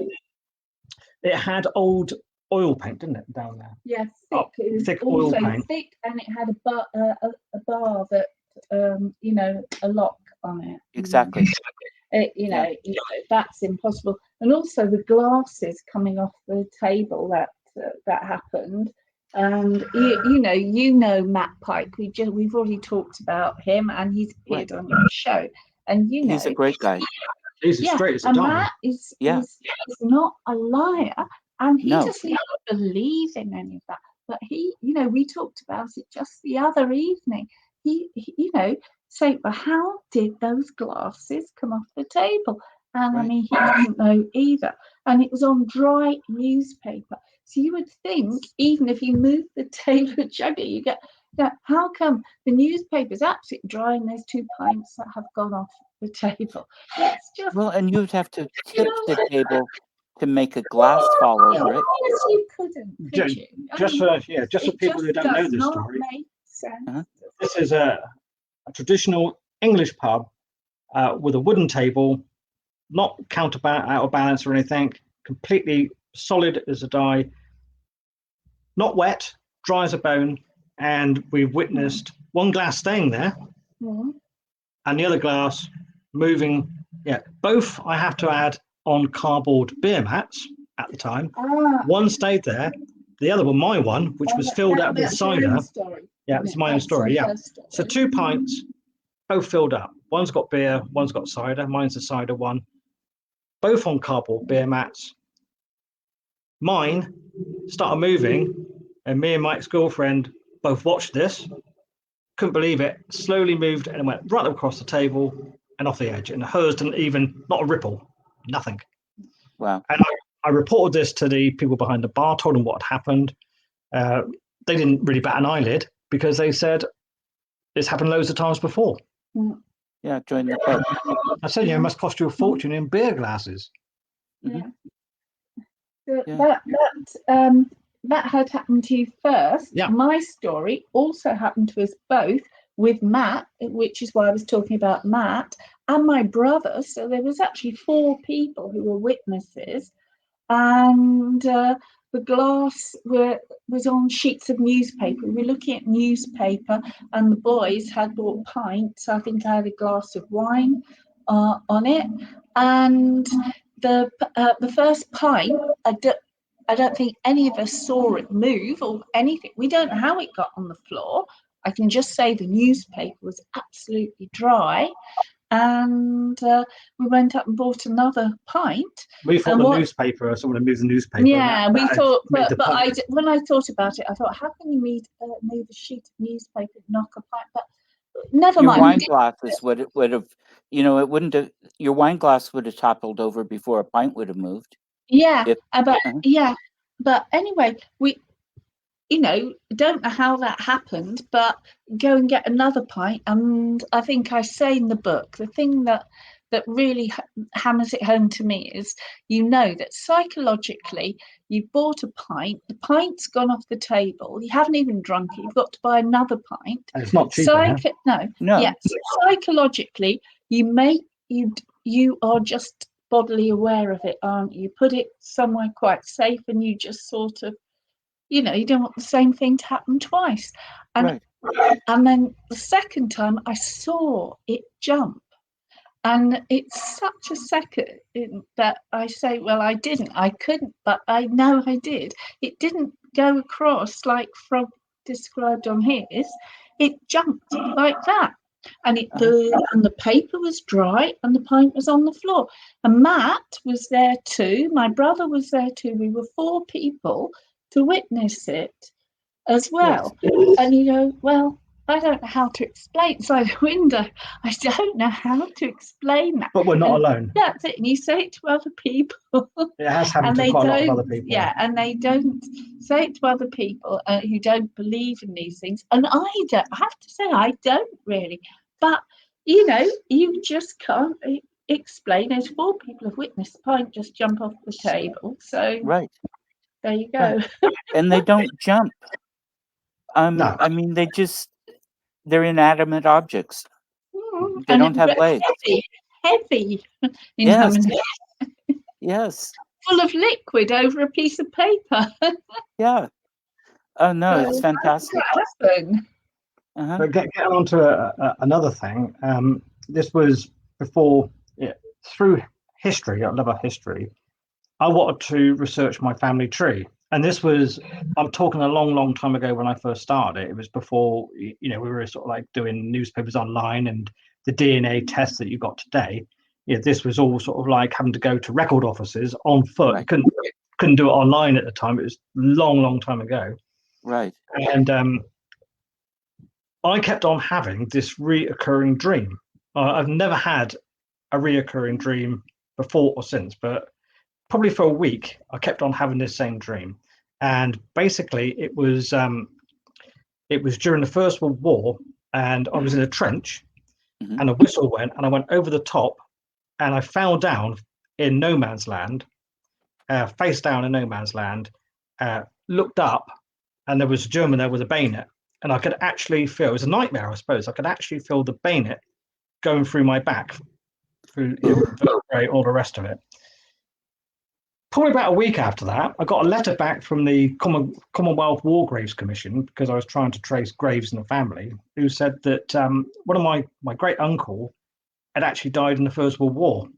Speaker 3: It had old oil paint, didn't it, down there?
Speaker 1: Yes, thick. It was
Speaker 3: thick
Speaker 1: also
Speaker 3: oil paint.
Speaker 1: Thick, and it had a bar that a lock on it.
Speaker 2: Exactly.
Speaker 1: That's impossible. And also the glasses coming off the table that happened. And Matt Pike. We've already talked about him, and he's appeared on your show. And
Speaker 2: he's a great guy.
Speaker 3: He's as straight as a dime.
Speaker 1: Matt is not a liar, and he doesn't believe in any of that. But he, we talked about it just the other evening. He say, well, how did those glasses come off the table? And I
Speaker 2: Right.
Speaker 1: mean, he didn't know either. And it was on dry newspaper. So you would think, even if you move the table a jugger, you get that. How come the newspaper's absolutely dry and there's 2 pints that have gone off the table? It's just,
Speaker 2: Well, and you'd have to
Speaker 1: you
Speaker 2: tip
Speaker 1: know,
Speaker 2: the table to make a glass fall over it.
Speaker 1: yes, you couldn't, could you? I
Speaker 3: Just
Speaker 1: mean,
Speaker 3: just for
Speaker 1: it
Speaker 3: people who
Speaker 1: just
Speaker 3: don't know
Speaker 1: does
Speaker 3: this
Speaker 1: not
Speaker 3: story,
Speaker 1: make sense.
Speaker 2: Uh-huh.
Speaker 3: this is a traditional English pub with a wooden table, not out of balance or anything, completely solid as a die, not wet, dry as a bone, and we've witnessed one glass staying there
Speaker 1: Mhm.
Speaker 3: and the other glass moving. Yeah, both, I have to add, on cardboard beer mats at the time.
Speaker 1: Ah,
Speaker 3: One stayed there, the other one, my one, which was filled up with
Speaker 1: that's your own
Speaker 3: cider.
Speaker 1: story.
Speaker 3: Yeah, it's my own
Speaker 1: That's
Speaker 3: story.
Speaker 1: your
Speaker 3: Yeah.
Speaker 1: first story.
Speaker 3: So 2 pints, both filled up. One's got beer, one's got cider. Mine's the cider one. Both on cardboard beer mats. Mine started moving, and me and my ex-girlfriend both watched this. Couldn't believe it. Slowly moved and went right across the table and off the edge. And hers didn't even, not a ripple, nothing.
Speaker 2: Wow.
Speaker 3: And I reported this to the people behind the bar, told them what had happened. They didn't really bat an eyelid because they said it's happened loads of times before.
Speaker 2: Yeah, join the club.
Speaker 3: I said, it must cost you a fortune in beer glasses.
Speaker 1: Yeah.
Speaker 2: Yeah.
Speaker 1: That had happened to you first.
Speaker 3: Yeah.
Speaker 1: My story also happened to us both with Matt, which is why I was talking about Matt and my brother. So there was actually 4 people who were witnesses, and the glass was on sheets of newspaper. We were looking at newspaper, and the boys had bought pints. I think I had a glass of wine on it, and the first pint, I don't think any of us saw it move or anything. We don't know how it got on the floor. I can just say the newspaper was absolutely dry, and we went up and bought another pint.
Speaker 3: We thought
Speaker 1: And
Speaker 3: the
Speaker 1: what-
Speaker 3: newspaper, someone had moved the newspaper.
Speaker 1: Yeah,
Speaker 3: and
Speaker 1: we
Speaker 3: that
Speaker 1: thought,
Speaker 3: made the
Speaker 1: but
Speaker 3: pint.
Speaker 1: when I thought about it, I thought, how can you move a sheet of newspaper and knock a pint? But never
Speaker 2: Your
Speaker 1: mind.
Speaker 2: wine glasses would have, it wouldn't have. Your wine glass would have toppled over before a pint would have moved.
Speaker 1: Yeah,
Speaker 2: If-
Speaker 1: but anyway, we don't know how that happened, but go and get another pint. And I think I say in the book, the thing that really hammers it home to me is, that psychologically, you bought a pint, the pint's gone off the table, you haven't even drunk it, you've got to buy another pint.
Speaker 3: And it's not cheaper.
Speaker 2: No.
Speaker 1: Yeah, psychologically, you are just bodily aware of it, aren't you? Put it somewhere quite safe, and you just sort of, you don't want the same thing to happen twice. And and then the second time I saw it jump, and it's such a second that I say, well, I couldn't, but I know I did. It didn't go across like Frogg described on his. It jumped like that. And the paper was dry and the pint was on the floor. And Matt was there too. My brother was there too. We were 4 people to witness it as well.
Speaker 3: Yes.
Speaker 1: And well, I don't know how to explain. It's like a window. I don't know how to explain that.
Speaker 3: But we're not alone.
Speaker 1: That's it. And you say it to other people.
Speaker 3: It has happened
Speaker 1: And
Speaker 3: to quite a lot of other people.
Speaker 1: Yeah, and they don't say it to other people who don't believe in these things. And I have to say, I don't really. But, you just can't explain. There's 4 people have witnessed the pint just jump off the table. So there you go.
Speaker 2: Right. And they don't jump.
Speaker 3: No.
Speaker 2: I mean, they're inanimate objects. They don't have legs.
Speaker 1: Heavy.
Speaker 2: Yes. Yes.
Speaker 1: Full of liquid over a piece of paper.
Speaker 2: Yeah. Oh no, it's fantastic.
Speaker 3: But getting on to another thing, this was before, through history, I love our history, I wanted to research my family tree. And this was, I'm talking a long, long time ago when I first started. It was before, we were sort of like doing newspapers online and the DNA tests that you got today. This was all sort of like having to go to record offices on foot.
Speaker 2: Right.
Speaker 3: Couldn't do it online at the time. It was long, long time ago.
Speaker 2: Right.
Speaker 3: And I kept on having this reoccurring dream. I've never had a reoccurring dream before or since, but probably for a week, I kept on having this same dream. And basically, it was during the First World War, and I was in a trench, and a whistle went, and I went over the top, and I fell down in no man's land, face down in no man's land, looked up, and there was a German there with a bayonet, and I could actually feel, it was a nightmare, I suppose, I could actually feel the bayonet going through my back, through vertebrae, all the rest of it. Probably about a week after that, I got a letter back from the Commonwealth War Graves Commission, because I was trying to trace graves in the family, who said that one of my great uncle had actually died in the First World War.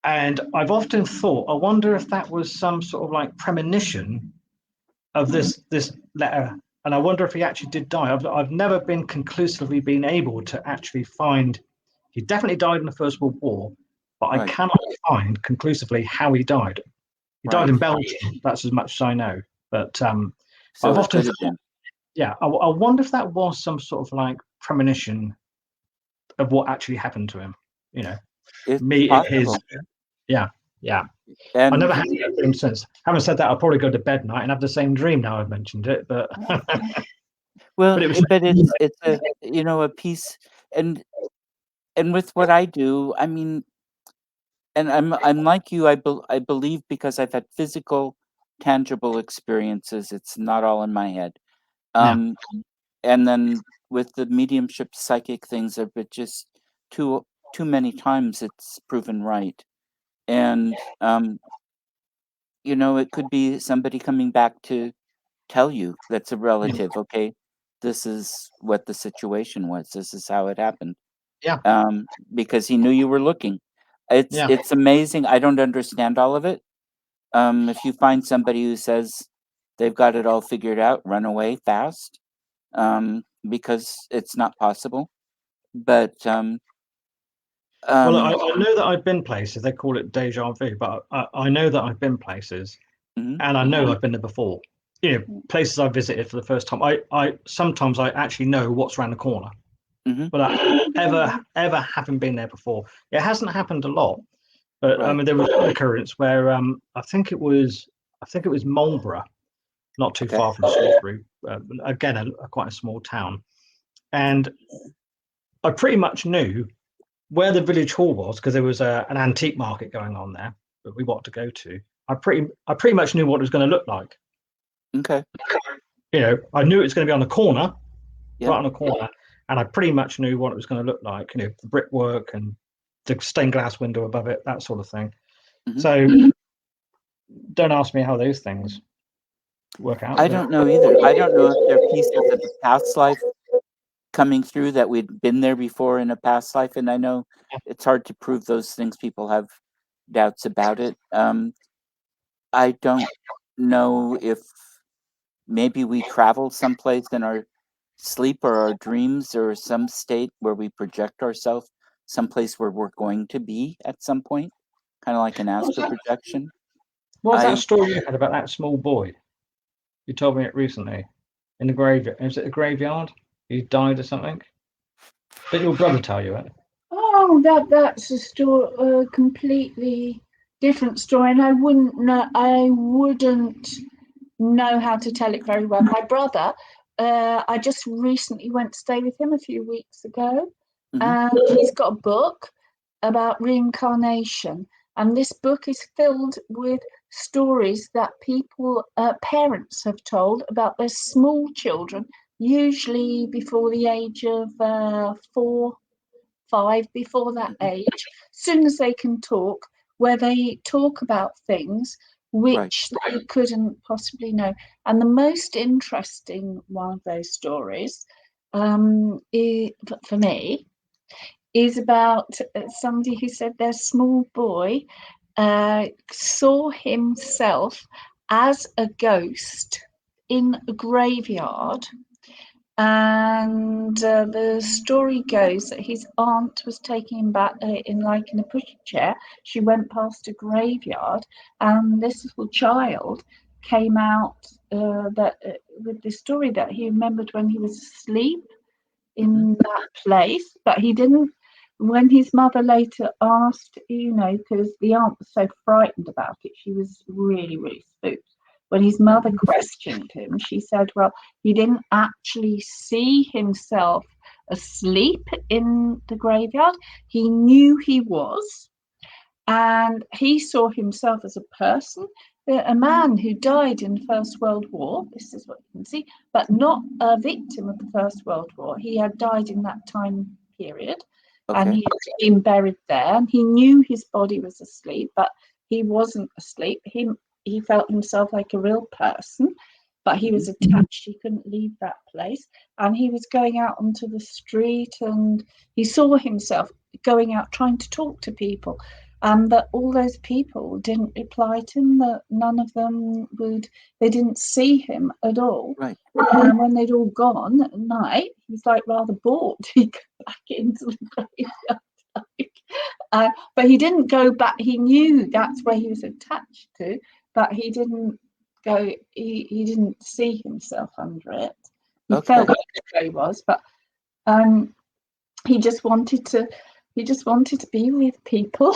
Speaker 3: And I've often thought, I wonder if that was some sort of like premonition of this letter. And I wonder if he actually did die. I've never been conclusively been able to actually find, he definitely died in the First World War, but I cannot find conclusively how he died. He died in Belgium. That's as much as I know. But
Speaker 2: so
Speaker 3: I've often thought, yeah, I wonder if that was some sort of like premonition of what actually happened to him. You know,
Speaker 2: it's
Speaker 3: me
Speaker 2: possible.
Speaker 3: his, yeah.
Speaker 2: And
Speaker 3: I never had that dream since. Having said that, I'll probably go to bed tonight and have the same dream now I've mentioned it. But
Speaker 2: well,
Speaker 3: but it was,
Speaker 2: it's a a piece, and with what I do, I mean, and I'm like you. I believe, because I've had physical, tangible experiences. It's not all in my head. And then with the mediumship, psychic things, have been just too many times it's proven right. And it could be somebody coming back to tell you, that's a relative. Okay, this is what the situation was. This is how it happened.
Speaker 3: Yeah.
Speaker 2: Because he knew you were looking. It's amazing. I don't understand all of it. If you find somebody who says they've got it all figured out, run away fast, because it's not possible. But
Speaker 3: well, I know that I've been places. They call it deja vu, but I know that I've been places, and I know I've been there before. Places I visited for the first time. I sometimes I actually know what's around the corner, but I ever haven't been there before. It hasn't happened a lot, but I mean, there was one occurrence where I think it was Marlborough, not too far from Salisbury. Again, quite a small town, and I pretty much knew where the village hall was, because there was an antique market going on there that we wanted to go to. I pretty much knew what it was going to look like.
Speaker 2: Okay.
Speaker 3: I knew it was going to be on the corner, right on the corner, and I pretty much knew what it was going to look like. The brickwork and the stained glass window above it, that sort of thing. So don't ask me how those things work out.
Speaker 2: I don't know either. I don't know if they're pieces of the past life coming through, that we'd been there before in a past life, and I know it's hard to prove those things. People have doubts about it. I don't know if maybe we travel someplace in our sleep or our dreams, or some state where we project ourselves someplace where we're going to be at some point, kind of like an astral projection.
Speaker 3: What was that story you had about that small boy? You told me it recently in the graveyard. Is it a graveyard? He died or something? Did your brother tell you it?
Speaker 1: Oh, that's a story, a completely different story, and I wouldn't know how to tell it very well. My brother, I just recently went to stay with him a few weeks ago, and he's got a book about reincarnation, and this book is filled with stories that parents have told about their small children, usually before the age of 4, 5, before that age, as soon as they can talk, where they talk about things which they couldn't possibly know. And the most interesting one of those stories, for me, is about somebody who said their small boy saw himself as a ghost in a graveyard. And the story goes that his aunt was taking him back in a pushing chair. She went past a graveyard, and this little child came out with the story that he remembered when he was asleep in that place, but he didn't when his mother later asked, because the aunt was so frightened about it, she was really, really spooked. When his mother questioned him, she said, well, he didn't actually see himself asleep in the graveyard. He knew he was, and he saw himself as a person, a man who died in the First World War. This is what you can see, but not a victim of the First World War. He had died in that time period. And he had been buried there, and he knew his body was asleep, but he wasn't asleep. He felt himself like a real person, but he was attached. He couldn't leave that place, and he was going out onto the street, and he saw himself going out trying to talk to people, and that all those people didn't reply to him, that none of them they didn't see him at all.
Speaker 2: Right.
Speaker 1: And when they'd all gone at night, he was like rather bored. He'd go back into the graveyard. But he didn't go back. He knew that's where he was attached to, but he didn't go. He didn't see himself under it. He felt like he was, but he just wanted to. He just wanted to be with people.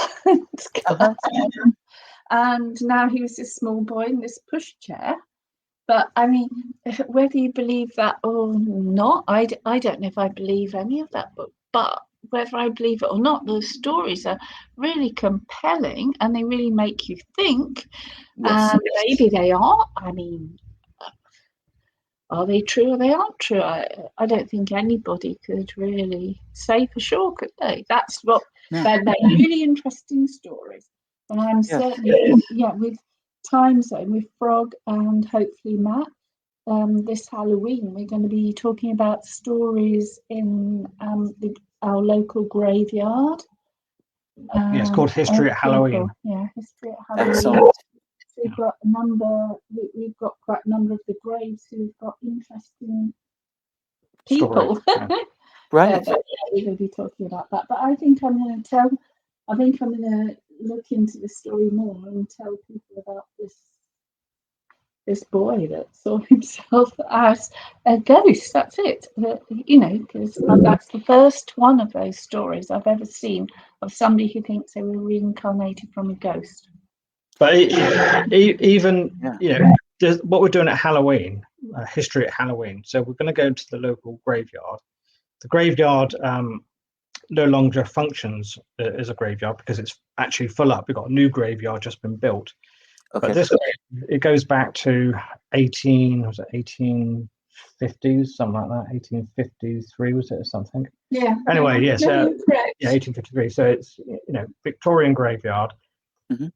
Speaker 1: And now he was this small boy in this pushchair. But I mean, whether you believe that or not, I don't know if I believe any of that book. But whether I believe it or not, the stories are really compelling and they really make you think.
Speaker 2: Yes.
Speaker 1: And maybe they are. I mean, are they true or they aren't true? I don't think anybody could really say for sure, could they? That's what they're really interesting stories. And I'm certainly, with Time Zone, with Frogg and hopefully Matt, this Halloween, we're going to be talking about stories in our local graveyard.
Speaker 3: It's called History at Halloween.
Speaker 1: Yeah, History at Halloween.
Speaker 2: Excellent.
Speaker 1: We've got we've got quite a number of the graves who've got interesting people.
Speaker 2: Right.
Speaker 1: We're going to be talking about that. But I think I'm going to look into the story more and tell people about this boy that saw himself as a ghost. That's it. Because that's the first one of those stories I've ever seen of somebody who thinks they were reincarnated from a ghost.
Speaker 3: But even what we're doing at Halloween, History at Halloween. So we're going to go into the local graveyard. The graveyard no longer functions as a graveyard because it's actually full up. We've got a new graveyard just been built.
Speaker 2: Okay.
Speaker 3: But this it goes back to 1850s, something like that. 1853 was it or something?
Speaker 1: Yeah.
Speaker 3: Anyway, yes.
Speaker 1: No,
Speaker 3: 1853. So it's Victorian graveyard.
Speaker 2: Mm-hmm.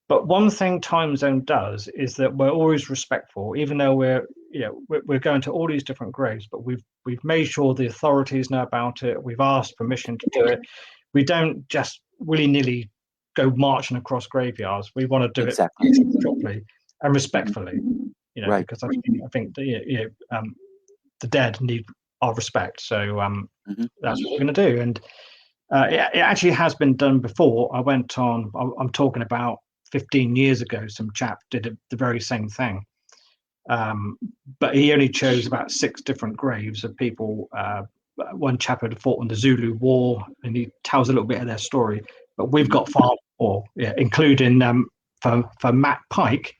Speaker 3: But one thing Time Zone does is that we're always respectful, even though we're going to all these different graves. But we've made sure the authorities know about it. We've asked permission to do it. We don't just willy-nilly go marching across graveyards. We want to do it properly and respectfully, because I think the dead need our respect. So that's what we're going to do. And it actually has been done before. I'm talking about 15 years ago, some chap did the very same thing. But he only chose about 6 different graves of people. One chap had fought in the Zulu War, and he tells a little bit of their story. But we've got far more, including for Matt Pike,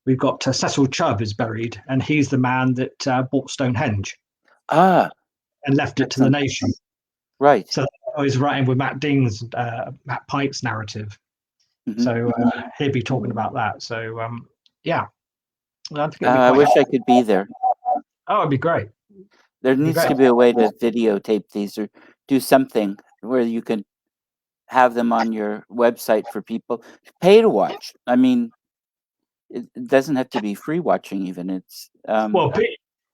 Speaker 3: we've got Cecil Chubb is buried, and he's the man that bought Stonehenge and left it to the nation.
Speaker 2: Right.
Speaker 3: So I was writing with Matt Pike's narrative.
Speaker 2: Mm-hmm.
Speaker 3: So he'll be talking about that. So
Speaker 2: I wish I could be there.
Speaker 3: Oh, it'd be great.
Speaker 2: There needs to be a way to videotape these or do something where you can have them on your website for people to pay to watch. I mean, it doesn't have to be free watching even. It's
Speaker 3: well,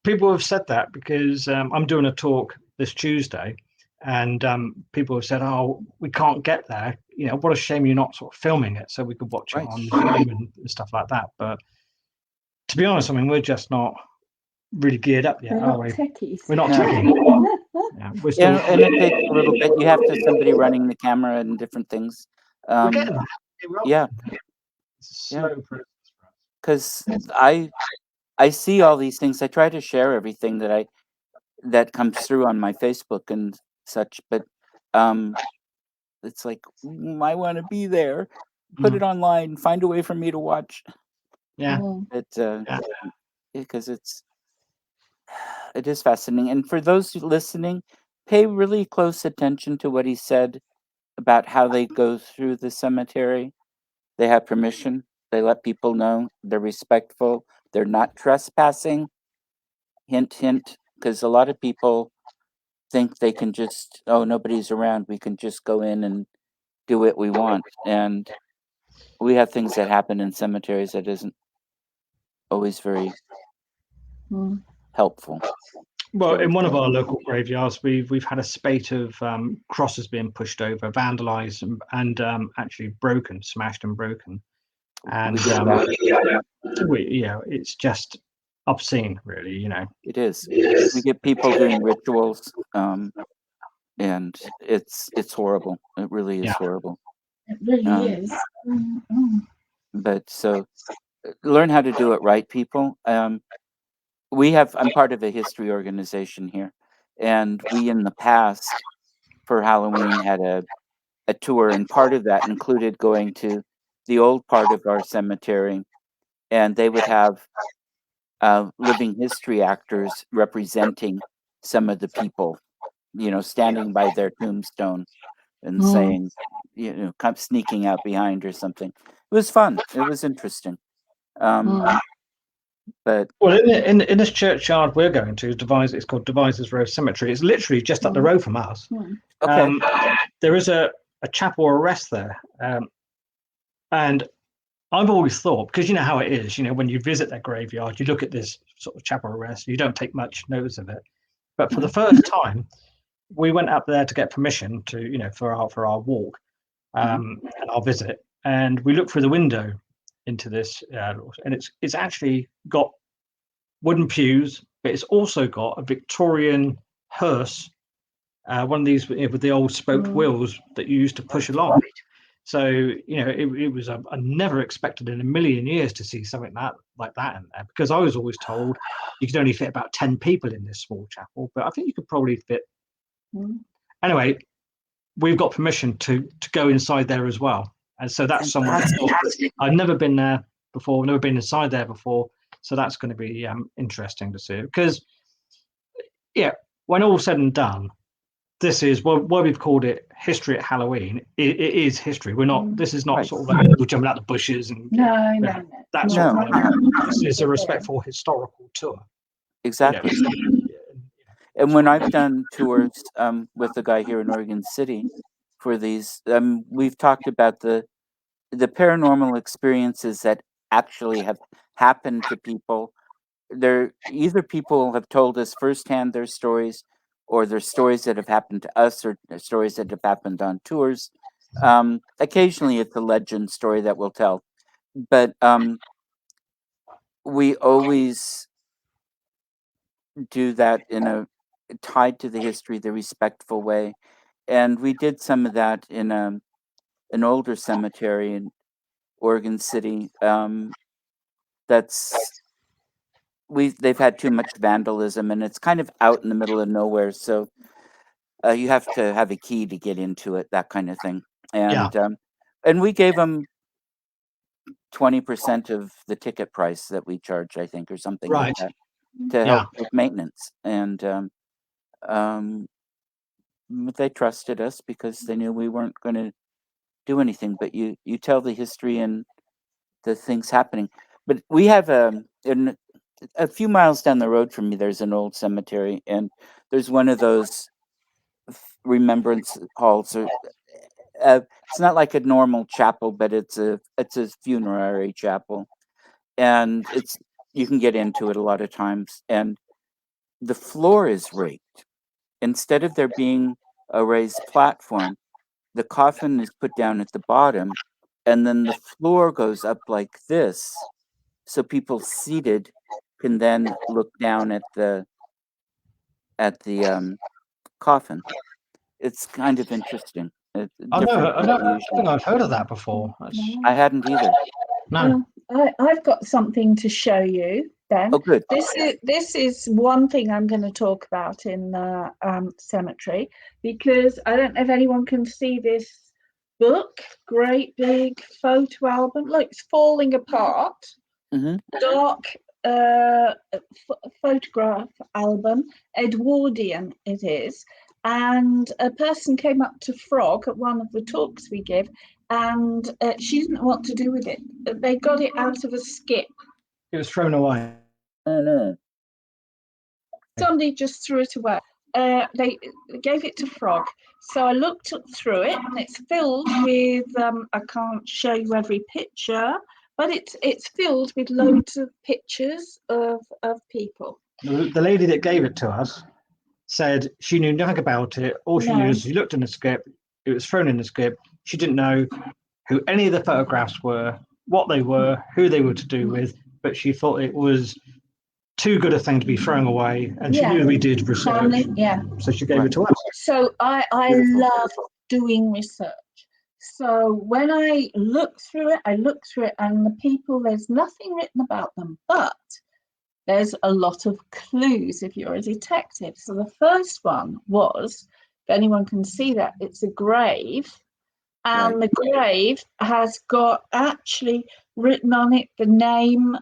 Speaker 3: people have said that because I'm doing a talk this Tuesday, and people have said, "Oh, we can't get there. What a shame you're not sort of filming it so we could watch it on Zoom and stuff like that." But to be honest, I mean, we're just not really geared up yet, are we? We're not techies. We're still...
Speaker 2: and it takes a little bit. You have to somebody running the camera and different things.
Speaker 3: Slow process.
Speaker 2: Because I see all these things. I try to share everything that comes through on my Facebook and such, but it's like, I want to be there. Put it online. Find a way for me to watch.
Speaker 3: Yeah.
Speaker 2: Because it is fascinating. And for those listening, pay really close attention to what he said about how they go through the cemetery. They have permission. They let people know. They're respectful. They're not trespassing. Hint, hint. Because a lot of people think they can just, oh, nobody's around. We can just go in and do what we want. And we have things that happen in cemeteries that isn't always very helpful.
Speaker 3: Well, in one of our local graveyards, we've had a spate of crosses being pushed over, vandalized, and actually broken, smashed and broken. And it's just obscene, really. You know,
Speaker 2: it is. We get people doing rituals, and it's horrible. It really is horrible.
Speaker 1: It really is.
Speaker 2: But so learn how to do it right, people. I'm part of a history organization here, and we in the past for Halloween had a tour, and part of that included going to the old part of our cemetery, and they would have living history actors representing some of the people, standing by their tombstone and saying, come sneaking out behind or something. It was fun. It was interesting. But
Speaker 3: in this churchyard we're going to, it's called Devizes Row Cemetery. It's literally just up the road from us.
Speaker 2: Okay.
Speaker 3: There is a chapel or a rest there, and I've always thought, because you know how it is, when you visit that graveyard, you look at this sort of chapel or rest, you don't take much notice of it. But for the first time, we went up there to get permission to, for our walk and our visit, and we looked through the window into this, and it's actually got wooden pews, but it's also got a Victorian hearse, one of these with the old spoked wheels that you used to push along. So it was I never expected in a million years to see something like that in there, because I was always told you could only fit about 10 people in this small chapel, but I think you could probably fit. Anyway, we've got permission to go inside there as well, and so that's somewhere I've never been there before, never been inside there before, so that's going to be interesting to see, because when all's said and done, this is why we've called it History at Halloween. It is history. We're not. This is not sort of like people jumping out the bushes and
Speaker 1: no.
Speaker 3: That's This is a respectful historical tour.
Speaker 2: Exactly. And when I've done tours with the guy here in Oregon City for these, we've talked about the paranormal experiences that actually have happened to people. They're either people have told us firsthand their stories, or there's stories that have happened to us, or stories that have happened on tours. Occasionally it's a legend story that we'll tell, but we always do that in a tied to the history, the respectful way. And we did some of that in an older cemetery in Oregon City. They've had too much vandalism, and it's kind of out in the middle of nowhere, so you have to have a key to get into it, that kind of thing. And we gave them 20% of the ticket price that we charge, I think, or something like that, to help with maintenance. And they trusted us because they knew we weren't going to do anything. But you tell the history and the things happening. But we have a few miles down the road from me, there's an old cemetery, and there's one of those remembrance halls. It's not like a normal chapel, but it's a funerary chapel, and you can get into it a lot of times. And the floor is raked. Instead of there being a raised platform, the coffin is put down at the bottom, and then the floor goes up like this, so people seated can then look down at the coffin. It's kind of interesting.
Speaker 3: I think I've heard of that before.
Speaker 2: I hadn't either.
Speaker 3: No.
Speaker 1: I've got something to show you. Ben.
Speaker 2: Oh, good.
Speaker 1: This is one thing I'm going to talk about in the cemetery, because I don't know if anyone can see this book, great big photo album. Look, it's falling apart.
Speaker 2: Mm-hmm.
Speaker 1: Dark photograph album, Edwardian it is. And a person came up to Frogg at one of the talks we give, and she didn't know what to do with it. They got it out of a skip.
Speaker 3: It was thrown away.
Speaker 2: Oh, no.
Speaker 1: Somebody just threw it away. They gave it to Frogg. So I looked through it, and it's filled with, I can't show you every picture, but it's filled with loads of pictures of people.
Speaker 3: The lady that gave it to us said she knew nothing about it. All she knew is she looked in the skip, it was thrown in the skip. She didn't know who any of the photographs were, what they were, who they were to do with, but she thought it was too good a thing to be thrown away, and she knew we did research.
Speaker 1: Family, yeah.
Speaker 3: So she gave it to us.
Speaker 1: So I
Speaker 2: Beautiful.
Speaker 1: love doing research. So when I look through it, and the people, there's nothing written about them, but there's a lot of clues if you're a detective. So the first one was, if anyone can see that, it's a grave. And the grave has got actually written on it the name,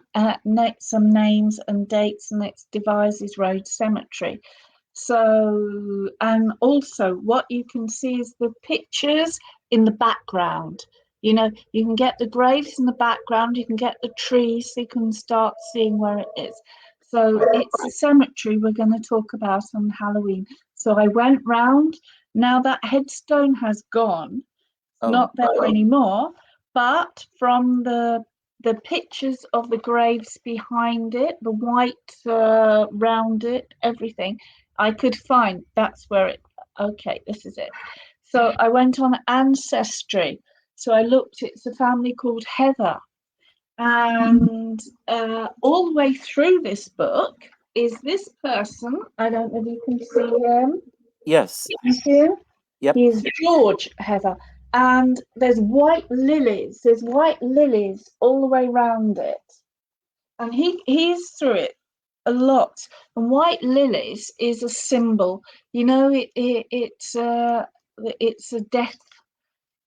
Speaker 1: some names and dates, and it's Devizes Road Cemetery. So, and also what you can see is the pictures in the background. You know, you can get the graves in the background, you can get the trees, so you can start seeing where it is. So it's a cemetery we're going to talk about on Halloween. So I went round. Now that headstone has gone, not there anymore, but from the pictures of the graves behind it, the white round it, everything, I could find that's where it, okay, this is it. So I went on Ancestry. So I looked, it's a family called Heather. And all the way through this book is this person. I don't know if you can see him.
Speaker 2: Yes.
Speaker 1: You see him?
Speaker 2: Yep.
Speaker 1: He's George Heather. And there's white lilies. There's white lilies all the way around it. And he's through it a lot. And white lilies is a symbol. You know, it's a death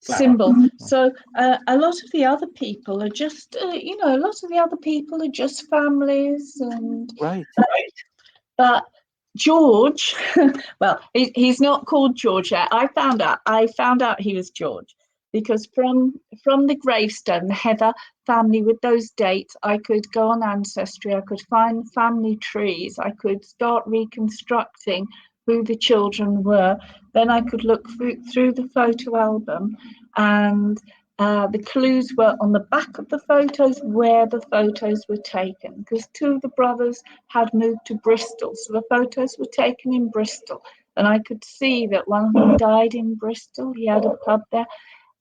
Speaker 1: symbol. So a lot of the other people are just, a lot of the other people are just families and
Speaker 2: Right.
Speaker 1: But George, well, he's not called George yet. I found out he was George because from the gravestone, the Heather family with those dates, I could go on Ancestry, I could find family trees, I could start reconstructing who the children were. Then I could look through the photo album, and the clues were on the back of the photos where the photos were taken, because two of the brothers had moved to Bristol, so the photos were taken in Bristol, and I could see that one of them died in Bristol. He had a pub there,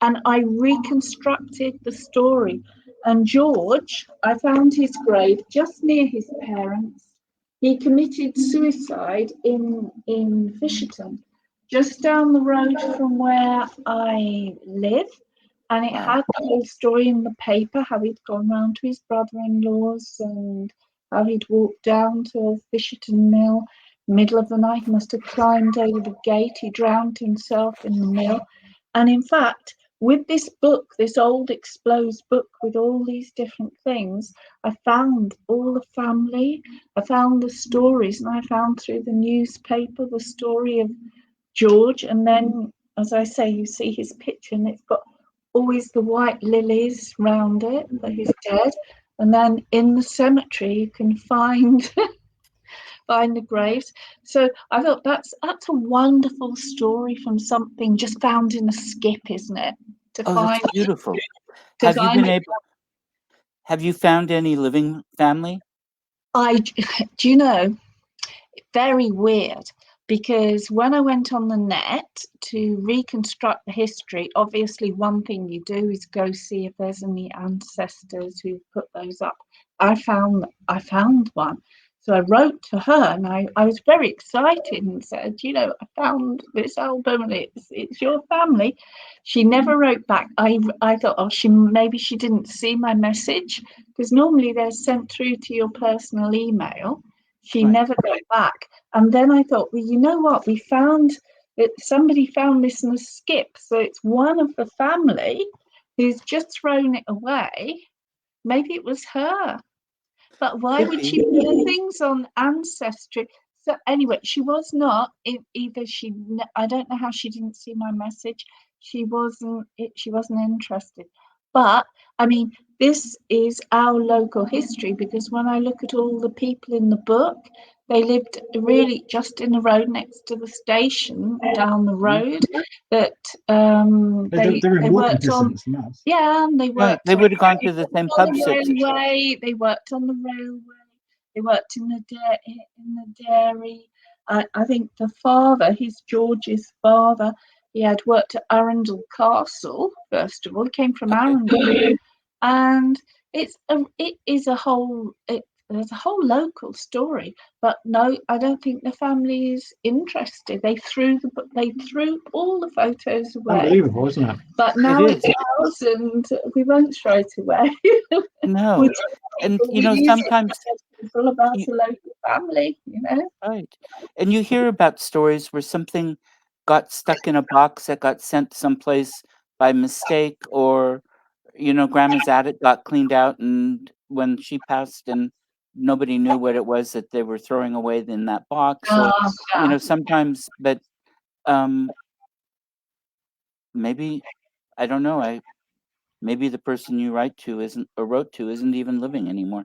Speaker 1: and I reconstructed the story. And George, I found his grave just near his parents. He committed suicide in Fisherton, just down the road from where I live. And it had the whole story in the paper, how he'd gone round to his brother-in-law's and how he'd walked down to Fisherton Mill, middle of the night. He must have climbed over the gate. He drowned himself in the mill. And in fact, with this book, this old exposed book with all these different things, I found all the family, I found the stories, and I found through the newspaper the story of George. And then, as I say, you see his picture, and it's got always the white lilies round it, that he's dead. And then in the cemetery, you can find the graves. So I thought that's a wonderful story from something just found in a skip, isn't it?
Speaker 2: That's beautiful. Have you found any living family?
Speaker 1: Do you know, very weird, because when I went on the net to reconstruct the history, obviously one thing you do is go see if there's any ancestors who've put those up. I found one. So I wrote to her, and I was very excited and said, I found this album and it's your family. She never wrote back. I thought, oh, maybe she didn't see my message, because normally they're sent through to your personal email. She never got back. And then I thought, well, you know what? We found that somebody found this in a skip. So it's one of the family who's just thrown it away. Maybe it was her. But why would she put things on Ancestry? So anyway, she was not either. I don't know how she didn't see my message. She wasn't interested. But I mean, this is our local history, because when I look at all the people in the book, they lived really just in the road next to the station, down the road. That
Speaker 3: They're in walking
Speaker 1: worked on.
Speaker 3: distance. Nice.
Speaker 1: Yeah, and they worked.
Speaker 2: They would have gone to the same pub.
Speaker 1: They worked on the railway. They worked in the dairy. I think the father, George's father, he had worked at Arundel Castle first of all. He came from Arundel, and there's a whole local story. But no, I don't think the family is interested. They threw all the photos away.
Speaker 3: Unbelievable, isn't it?
Speaker 1: But now it's ours, and we won't throw it away.
Speaker 2: No, and sometimes
Speaker 1: it's all about the local family,
Speaker 2: Right, and you hear about stories where something got stuck in a box that got sent someplace by mistake, or grandma's attic got cleaned out, and when she passed, and nobody knew what it was that they were throwing away in that box. Or sometimes, but maybe, I don't know, maybe the person you wrote to isn't even living anymore.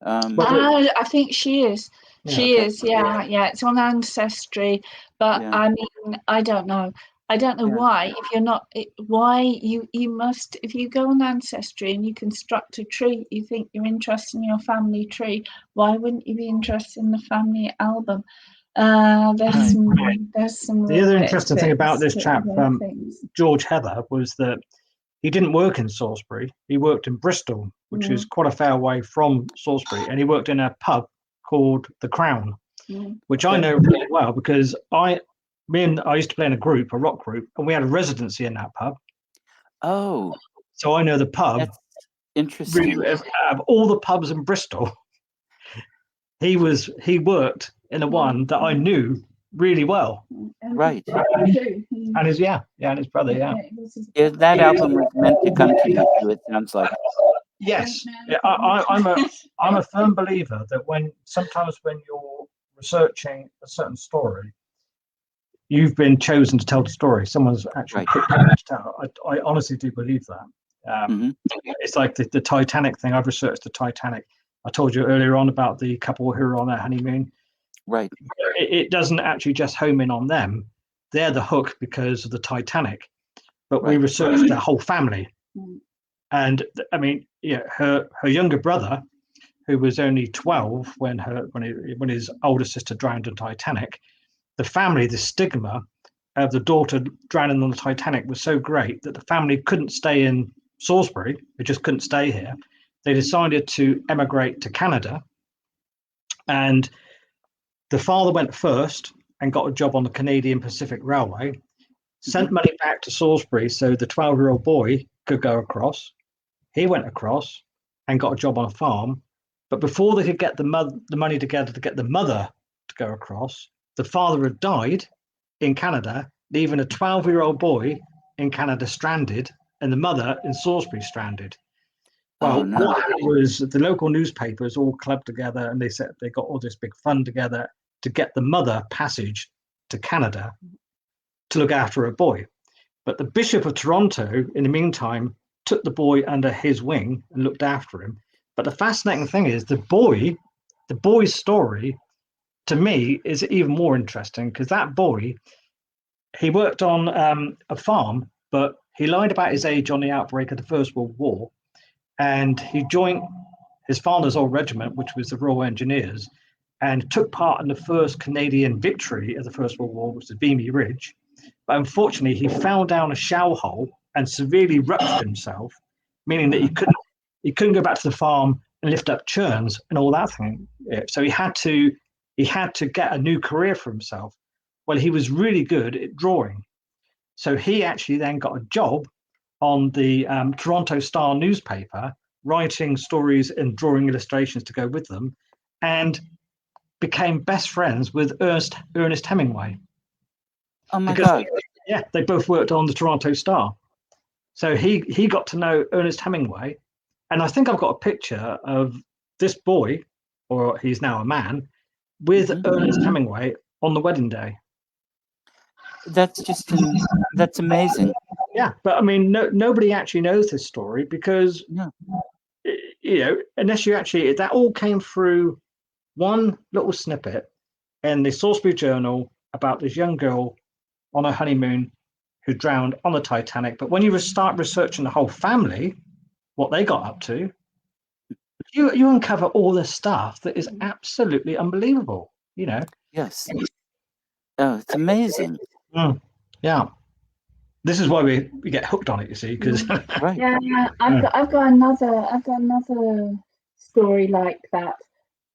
Speaker 1: I think she is. She is. Yeah. It's on Ancestry, but I mean, I don't know. I don't know why. If you're not, why you must. If you go on Ancestry and you construct a tree, you think you're interested in your family tree. Why wouldn't you be interested in the family album? There's some.
Speaker 3: The other interesting thing about this chap, George Heather, was that he didn't work in Salisbury. He worked in Bristol, which is quite a fair way from Salisbury, and he worked in a pub called the Crown, which I know really well because I used to play in a rock group, and we had a residency in that pub.
Speaker 2: Oh,
Speaker 3: so I know the pub.
Speaker 2: That's interesting.
Speaker 3: Really, of all the pubs in Bristol, he worked in the one that I knew really well.
Speaker 2: Right.
Speaker 3: And his and his brother,
Speaker 2: that album was meant to come to you too, it sounds like.
Speaker 3: Yes. I'm a firm believer that sometimes when you're researching a certain story, you've been chosen to tell the story. Someone's actually picked you to tell. I honestly do believe that. It's like the Titanic thing. I've researched the Titanic. I told you earlier on about the couple who were on their honeymoon.
Speaker 2: Right.
Speaker 3: It doesn't actually just home in on them. They're the hook because of the Titanic. But we researched their whole family. And I mean, her younger brother, who was only 12 when his older sister drowned in Titanic, the family, the stigma of the daughter drowning on the Titanic was so great that the family couldn't stay in Salisbury. They just couldn't stay here. They decided to emigrate to Canada, and the father went first and got a job on the Canadian Pacific Railway, sent money back to Salisbury so the 12-year-old boy could go across. He went across and got a job on a farm, but before they could get the money together to get the mother to go across, the father had died in Canada, leaving a 12-year-old boy in Canada stranded and the mother in Salisbury stranded. Well, what happened was the local newspapers all clubbed together, and they said they got all this big fund together to get the mother passage to Canada to look after her boy. But the Bishop of Toronto, in the meantime, took the boy under his wing and looked after him. But the fascinating thing is the boy's story, to me, is even more interesting because that boy, he worked on a farm, but he lied about his age on the outbreak of the First World War. And he joined his father's old regiment, which was the Royal Engineers, and took part in the first Canadian victory of the First World War, which was Vimy Ridge. But unfortunately, he fell down a shell hole and severely ruptured himself, meaning that he couldn't go back to the farm and lift up churns and all that thing. So he had to get a new career for himself. Well, he was really good at drawing, so he actually then got a job on the Toronto Star newspaper, writing stories and drawing illustrations to go with them, and became best friends with Ernest Hemingway.
Speaker 2: Oh my God!
Speaker 3: They both worked on the Toronto Star. So he got to know Ernest Hemingway, and I think I've got a picture of this boy, or he's now a man, with Ernest Hemingway on the wedding day.
Speaker 2: That's just that's amazing.
Speaker 3: Yeah, but I mean, nobody actually knows this story because, unless you actually, that all came through one little snippet in the Salisbury Journal about this young girl on her honeymoon who drowned on the Titanic. But when you start researching the whole family, what they got up to, you uncover all this stuff that is absolutely unbelievable.
Speaker 2: Yes. Oh, it's amazing.
Speaker 3: Yeah. This is why we get hooked on it, you see, because
Speaker 2: right.
Speaker 1: Yeah, I've got another story like that.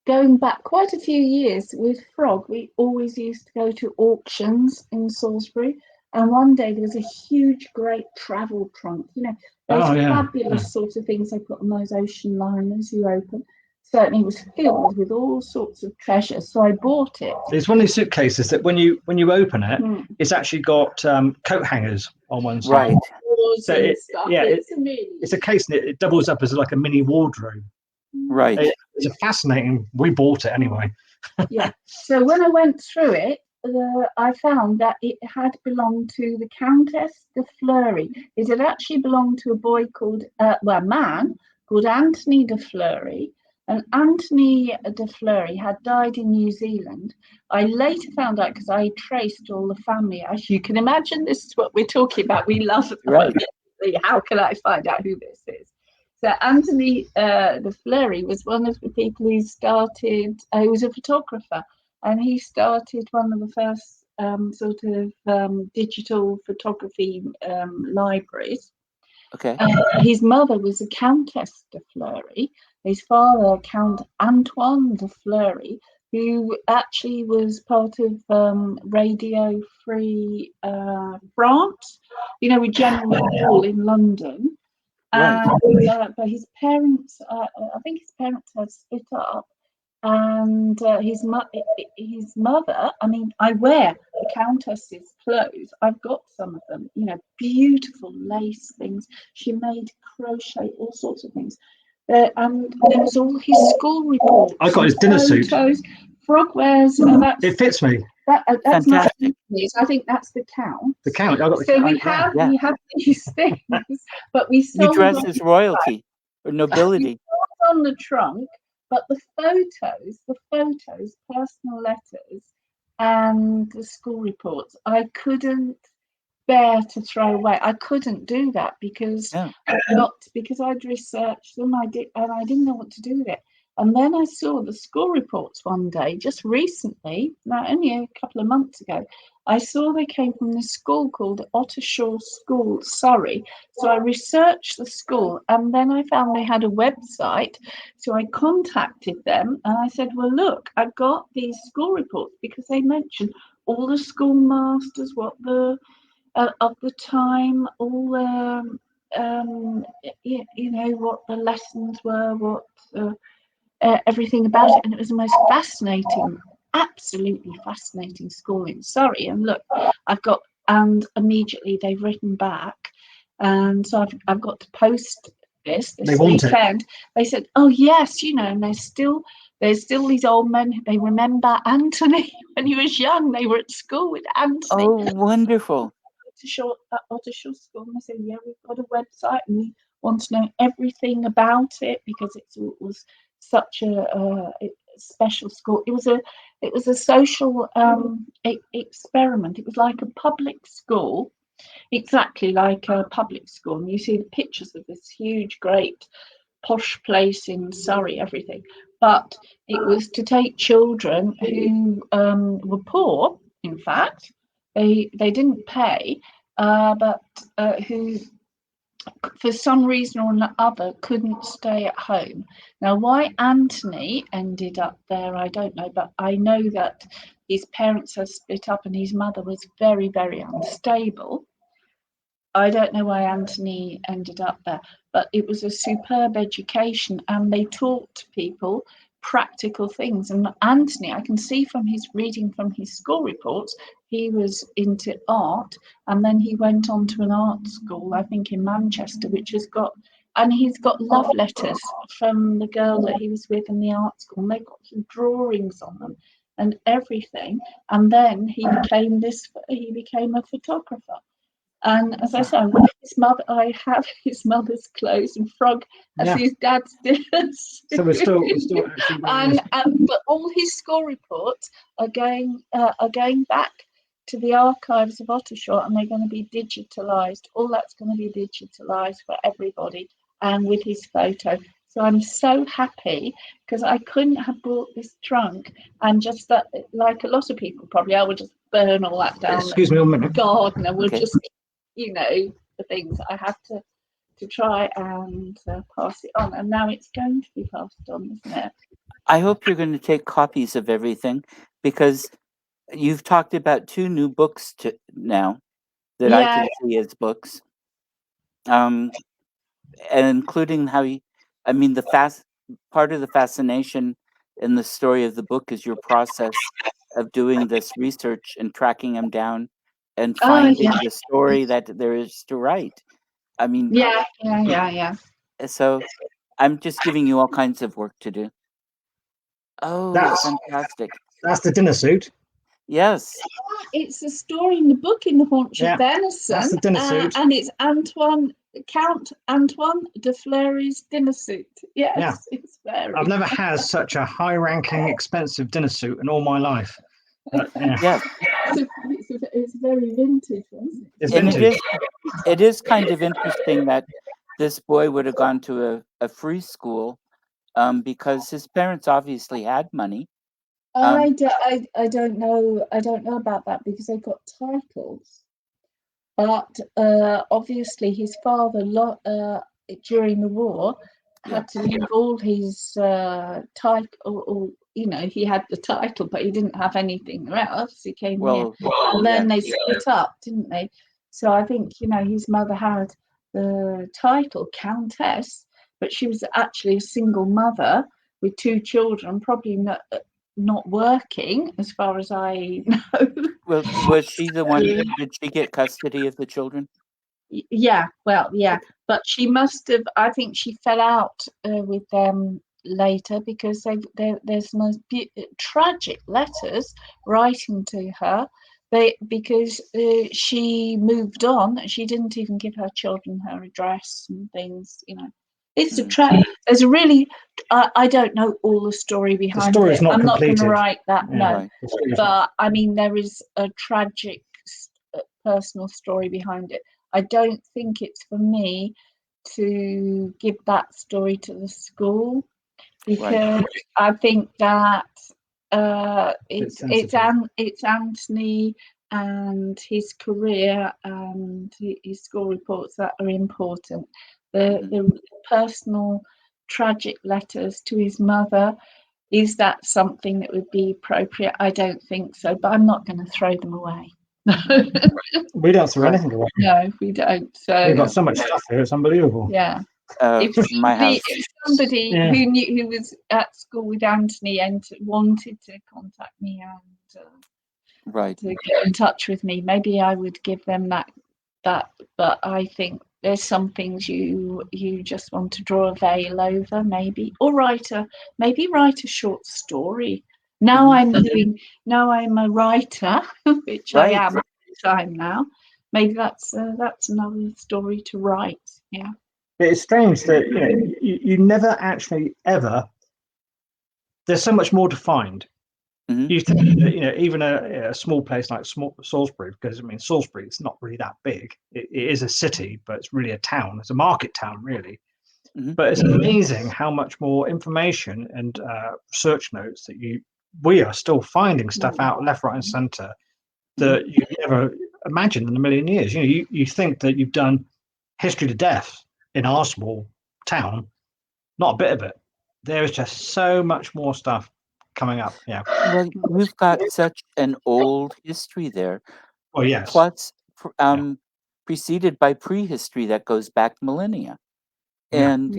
Speaker 1: Going back quite a few years with Frogg, we always used to go to auctions in Salisbury, and one day there was a huge, great travel trunk. Those fabulous sort of things they put on those ocean liners you open. Certainly was filled with all sorts of treasures, so I bought it.
Speaker 3: It's one of these suitcases that when you open it, it's actually got coat hangers on one side.
Speaker 2: Right.
Speaker 3: So it's a case, and it doubles up as like a mini wardrobe.
Speaker 2: Right.
Speaker 3: It's a fascinating. We bought it anyway.
Speaker 1: Yeah. So when I went through it, I found that it had belonged to the Countess de Fleury. It had actually belonged to a boy called, a man called Anthony de Fleury. And Anthony de Fleury had died in New Zealand. I later found out because I traced all the family. As you can imagine, this is what we're talking about. We love it.
Speaker 2: Right.
Speaker 1: How can I find out who this is? So Anthony de Fleury was one of the people who started, he was a photographer, and he started one of the first digital photography libraries.
Speaker 2: Okay.
Speaker 1: His mother was a Countess de Fleury. His father, Count Antoine de Fleury, who actually was part of Radio Free France, with General Hall in London.
Speaker 2: Right.
Speaker 1: But his parents, I think his parents had split up, and his mother. I mean, I wear the Countess's clothes. I've got some of them. Beautiful lace things. She made crochet, all sorts of things. And there was all his school reports.
Speaker 3: I got his dinner suit.
Speaker 1: Frogg wears.
Speaker 3: It fits me.
Speaker 1: That's
Speaker 2: fantastic.
Speaker 1: I think that's the Count.
Speaker 3: The Count. I got the
Speaker 1: So
Speaker 3: Count.
Speaker 1: we have these things, but we
Speaker 2: You dress as royalty or nobility.
Speaker 1: On the trunk, but the photos, personal letters, and the school reports, I couldn't bear to throw away. I couldn't do that because I'd researched them. I didn't know what to do with it. And then I saw the school reports one day, just recently, only a couple of months ago. I saw they came from this school called Ottershaw School, Surrey. So I researched the school, and then I found they had a website. So I contacted them and I said, well, look, I've got these school reports, because they mentioned all the schoolmasters, what the of the time, all what the lessons were, what everything about it, and it was the most fascinating, absolutely fascinating school in Surrey. And look, and immediately they've written back, and so I've got to post this weekend. They said, oh yes, and there's still these old men. They remember Anthony when he was young. They were at school with Anthony.
Speaker 2: Oh, wonderful.
Speaker 1: Ottershaw School, and I said, yeah, we've got a website and we want to know everything about it, because it was such a special school. It was a social experiment. It was like a public school, exactly like a public school. And you see the pictures of this huge, great, posh place in Surrey, everything. But it was to take children who were poor, in fact. They didn't pay, but who for some reason or another, couldn't stay at home. Now, why Anthony ended up there, I don't know, but I know that his parents had split up and his mother was very, very unstable. I don't know why Anthony ended up there, but it was a superb education and they taught people practical things. And Anthony, I can see from his reading from his school reports, he was into art and then he went on to an art school, I think in Manchester, which has got, and he's got love letters from the girl that he was with in the art school, and they've got some drawings on them and everything. And then he became a photographer. And as I said, I wear his mother. I have his mother's clothes, and Frogg has his dad's dinners.
Speaker 3: So we're still actually
Speaker 1: but all his school reports are going back to the archives of Ottershaw, and they're going to be digitalised. All that's going to be digitalised for everybody, and with his photo. So I'm so happy because I couldn't have brought this trunk and just that, like a lot of people probably, I would just burn all that down.
Speaker 3: Excuse me a minute.
Speaker 1: Garden, and we'll just, you know, the things I have to try and pass it on, and now it's going to be passed on, isn't it?
Speaker 2: I hope you're going to take copies of everything, because you've talked about 2 new books now that I can see as books, and including how you, I mean, part of the fascination in the story of the book is your process of doing this research and tracking them down and finding the story that there is to write. I mean,
Speaker 1: yeah.
Speaker 2: So I'm just giving you all kinds of work to do. Oh, that's fantastic.
Speaker 3: That's the dinner suit.
Speaker 2: Yes.
Speaker 1: It's a story in the book in the Haunch of Venison.
Speaker 3: That's the dinner suit.
Speaker 1: And it's Count Antoine de Fleury's dinner suit. Yes, it's very.
Speaker 3: I've never had such a high-ranking, expensive dinner suit in all my life.
Speaker 2: Yes.
Speaker 1: It's very vintage, isn't it?
Speaker 3: It's vintage.
Speaker 2: It is kind of interesting that this boy would have gone to a free school because his parents obviously had money.
Speaker 1: I don't know about that because they got titles, but obviously his father during the war had to leave all his title, or you know, he had the title but he didn't have anything else. He came here and then they split up, didn't they? So I think, you know, his mother had the title Countess, but she was actually a single mother with 2 children, probably not working, as far as I know.
Speaker 2: Well, was she the one? Did she get custody of the children?
Speaker 1: Yeah, but she must have. I think she fell out with them later because there's most tragic letters writing to her. Because she moved on. She didn't even give her children her address and things. You know, it's a there's a really. I don't know all the story behind it. I'm not going to write that. No, but I mean there is a tragic personal story behind it. I don't think it's for me to give that story to the school because I think that it's Anthony and his career and his school reports that are important. The personal tragic letters to his mother, is that something that would be appropriate? I don't think so, but I'm not going to throw them away.
Speaker 3: We don't throw anything away.
Speaker 1: No, we don't. So
Speaker 3: we've got so much stuff here; it's unbelievable.
Speaker 1: Yeah. If somebody who was at school with Anthony and wanted to contact me and to get in touch with me, maybe I would give them that. But I think there's some things you just want to draw a veil over, maybe, or write a short story. Now I'm a writer, which I am all the time now. Maybe that's another story to write. Yeah.
Speaker 3: It's strange that you never actually ever. There's so much more to find. You think that, even a small place like Salisbury, because I mean Salisbury, it's not really that big. It is a city, but it's really a town. It's a market town, really. But it's amazing how much more information and research notes that we are still finding stuff out left, right, and centre that you never imagined in a million years. You think that you've done history to death in our small town. Not a bit of it. There is just so much more stuff coming up. Yeah.
Speaker 2: Well, you've got such an old history there,
Speaker 3: Oh yes.
Speaker 2: plus preceded by prehistory that goes back millennia.
Speaker 3: Yeah.
Speaker 2: And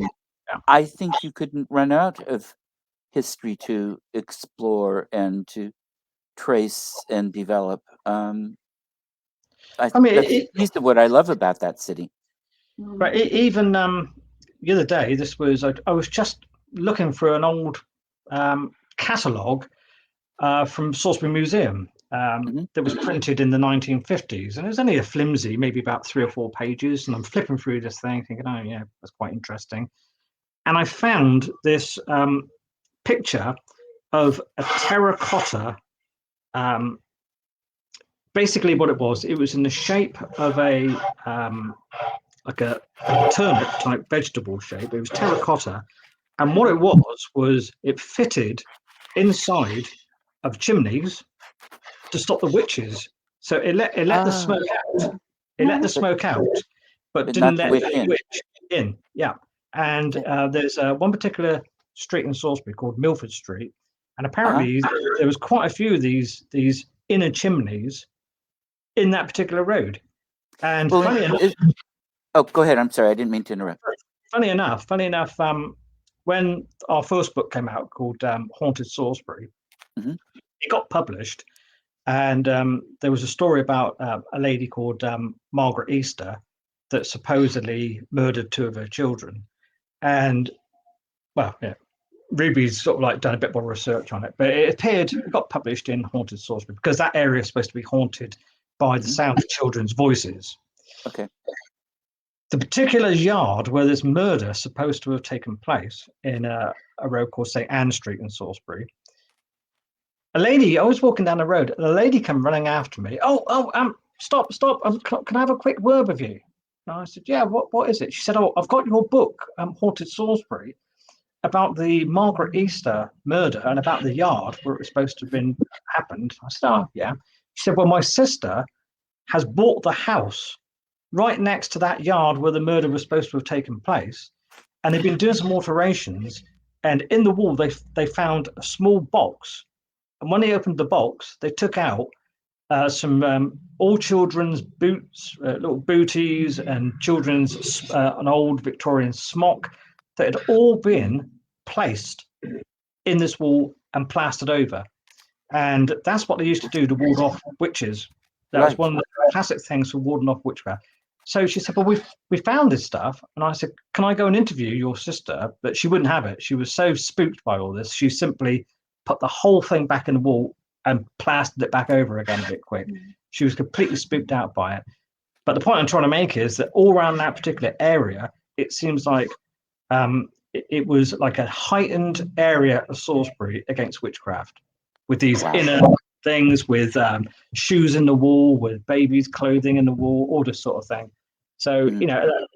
Speaker 3: Yeah.
Speaker 2: I think you couldn't run out of history to explore and to trace and develop.
Speaker 3: I mean,
Speaker 2: that's a piece of what I love about that city.
Speaker 3: Right. Even the other day, I was just looking for an old catalogue from Salisbury Museum that was printed in the 1950s, and it was only a flimsy, maybe about 3 or 4 pages. And I'm flipping through this thing, thinking, "Oh yeah, that's quite interesting." And I found this picture of a terracotta. Basically, what it was in the shape of a like a turnip type vegetable shape. It was terracotta, and what it was it fitted inside of chimneys to stop the witches. So it let the smoke out. It let the smoke out, but didn't let the witch in. Yeah, and there's one particular street in Salisbury called Milford Street, and apparently there was quite a few of these inner chimneys in that particular road. And funny enough,
Speaker 2: oh, go ahead. I'm sorry, I didn't mean to interrupt.
Speaker 3: Funny enough, when our first book came out called Haunted Salisbury, it got published, and there was a story about a lady called Margaret Easter that supposedly murdered 2 of her children. And well, yeah, Ruby's sort of like done a bit more research on it, but it got published in Haunted Salisbury because that area is supposed to be haunted by the sound of children's voices.
Speaker 2: Okay.
Speaker 3: The particular yard where this murder supposed to have taken place in a road called St. Anne Street in Salisbury. A lady, I was walking down the road, and a lady came running after me. Stop! Can I have a quick word with you? And I said, yeah, what is it? She said, I've got your book, Haunted Salisbury, about the Margaret Easter murder and about the yard where it was supposed to have happened. I said, oh, yeah. She said, well, my sister has bought the house right next to that yard where the murder was supposed to have taken place, and they've been doing some alterations, and in the wall they found a small box, and when they opened the box they took out some all children's boots, little booties, and children's an old Victorian smock that had all been placed in this wall and plastered over, and that's what they used to do to ward off witches. That was one of the classic things for warding off witchcraft. So she said, well, we found this stuff. And I said, can I go and interview your sister? But she wouldn't have it. She was so spooked by all this. She simply put the whole thing back in the wall and plastered it back over again a bit quick. She was completely spooked out by it. But the point I'm trying to make is that all around that particular area, it seems like it was like a heightened area of Salisbury against witchcraft, with these inner things, with shoes in the wall, with babies' clothing in the wall, all this sort of thing. So,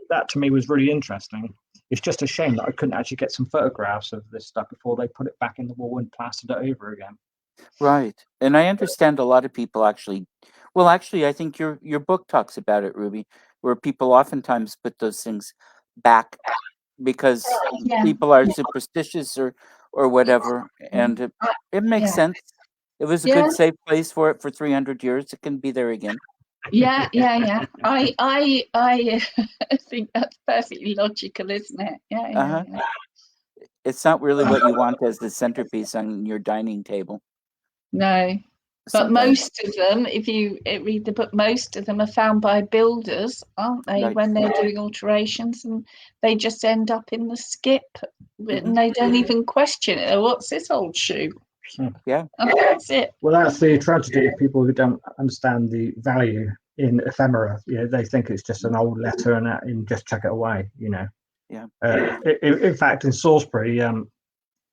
Speaker 3: that to me was really interesting. It's just a shame that I couldn't actually get some photographs of this stuff before they put it back in the wall and plastered it over again.
Speaker 2: Right. And I understand a lot of people I think your book talks about it, Ruby, where people oftentimes put those things back because people are superstitious or whatever, and it makes sense. It was a good safe place for it for 300 years. It can be there again.
Speaker 1: Yeah. I think that's perfectly logical, isn't it? Yeah.
Speaker 2: It's not really what you want as the centerpiece on your dining table.
Speaker 1: No. But most of them, if you read the book, most of them are found by builders, aren't they, when they're doing alterations, and they just end up in the skip, and they don't even question it. What's this old shoe?
Speaker 2: Yeah.
Speaker 1: And that's it.
Speaker 3: Well, that's the tragedy of people who don't understand the value in ephemera. They think it's just an old letter and just chuck it away,
Speaker 2: Yeah.
Speaker 3: In fact, in Salisbury,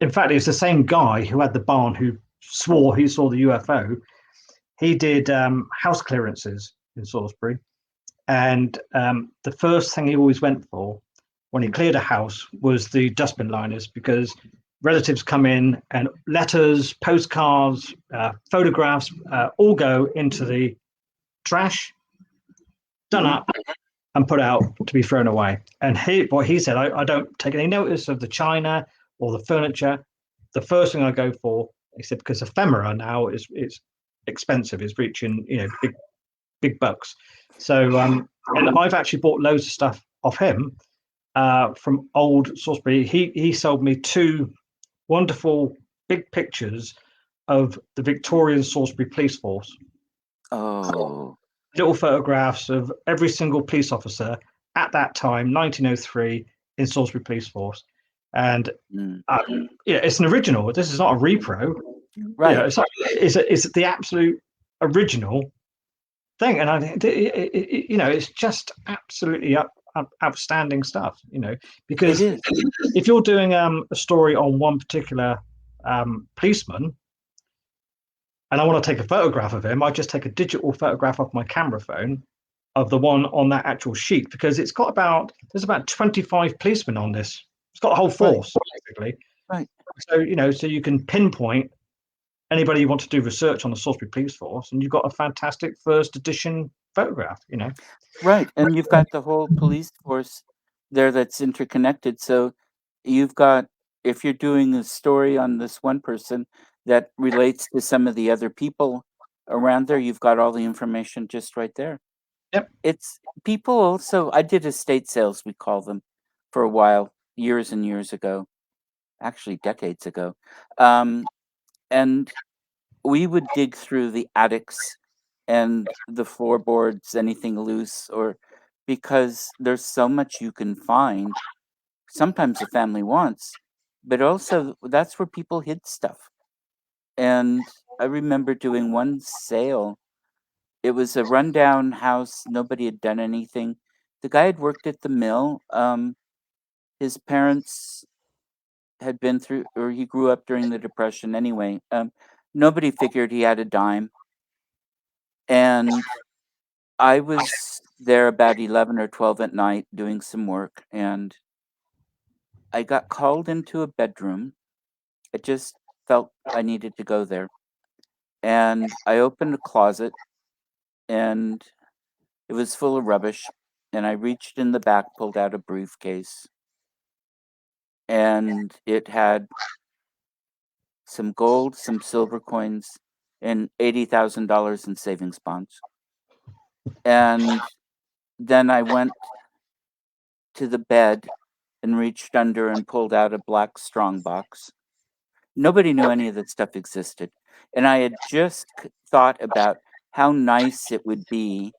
Speaker 3: it's the same guy who had the barn who swore he saw the UFO. He did house clearances in Salisbury, and the first thing he always went for when he cleared a house was the dustbin liners, because relatives come in and letters, postcards, photographs all go into the trash, done up, and put out to be thrown away. And what he said, I don't take any notice of the china or the furniture. The first thing I go for, he said, because ephemera now is expensive, is reaching big bucks. So and I've actually bought loads of stuff off him from old Salisbury. He sold me 2 wonderful big pictures of the Victorian Salisbury Police Force.
Speaker 2: Oh.
Speaker 3: Little photographs of every single police officer at that time, 1903, in Salisbury Police Force. And it's an original. This is not a repro.
Speaker 2: Right.
Speaker 3: It's the absolute original thing. And I think, it's just absolutely outstanding stuff, because if you're doing a story on one particular policeman, and I want to take a photograph of him, I just take a digital photograph off my camera phone of the one on that actual sheet, because there's about 25 policemen on this. It's got a whole force, basically.
Speaker 2: Right.
Speaker 3: So, so you can pinpoint anybody you want to do research on the Salisbury Police Force, and you've got a fantastic first edition photograph,
Speaker 2: Right. And you've got the whole police force there that's interconnected. So you've got, if you're doing a story on this one person that relates to some of the other people around there, you've got all the information just right there.
Speaker 3: Yep.
Speaker 2: It's people also, I did estate sales, we call them, for a while, years and years ago, actually decades ago. And we would dig through the attics and the floorboards, anything loose, or because there's so much you can find. Sometimes the family wants, but also that's where people hid stuff. And I remember doing one sale. It was a rundown house. Nobody had done anything. The guy had worked at the mill. His parents had been through, or he grew up during the Depression anyway. Nobody figured he had a dime. And I was there about 11 or 12 at night doing some work, and I got called into a bedroom. I just felt I needed to go there. And I opened a closet, and it was full of rubbish. And I reached in the back, pulled out a briefcase, and it had some gold, some silver coins, and $80,000 in savings bonds. And then I went to the bed and reached under and pulled out a black strong box. Nobody knew any of that stuff existed. And I had just thought about how nice it would be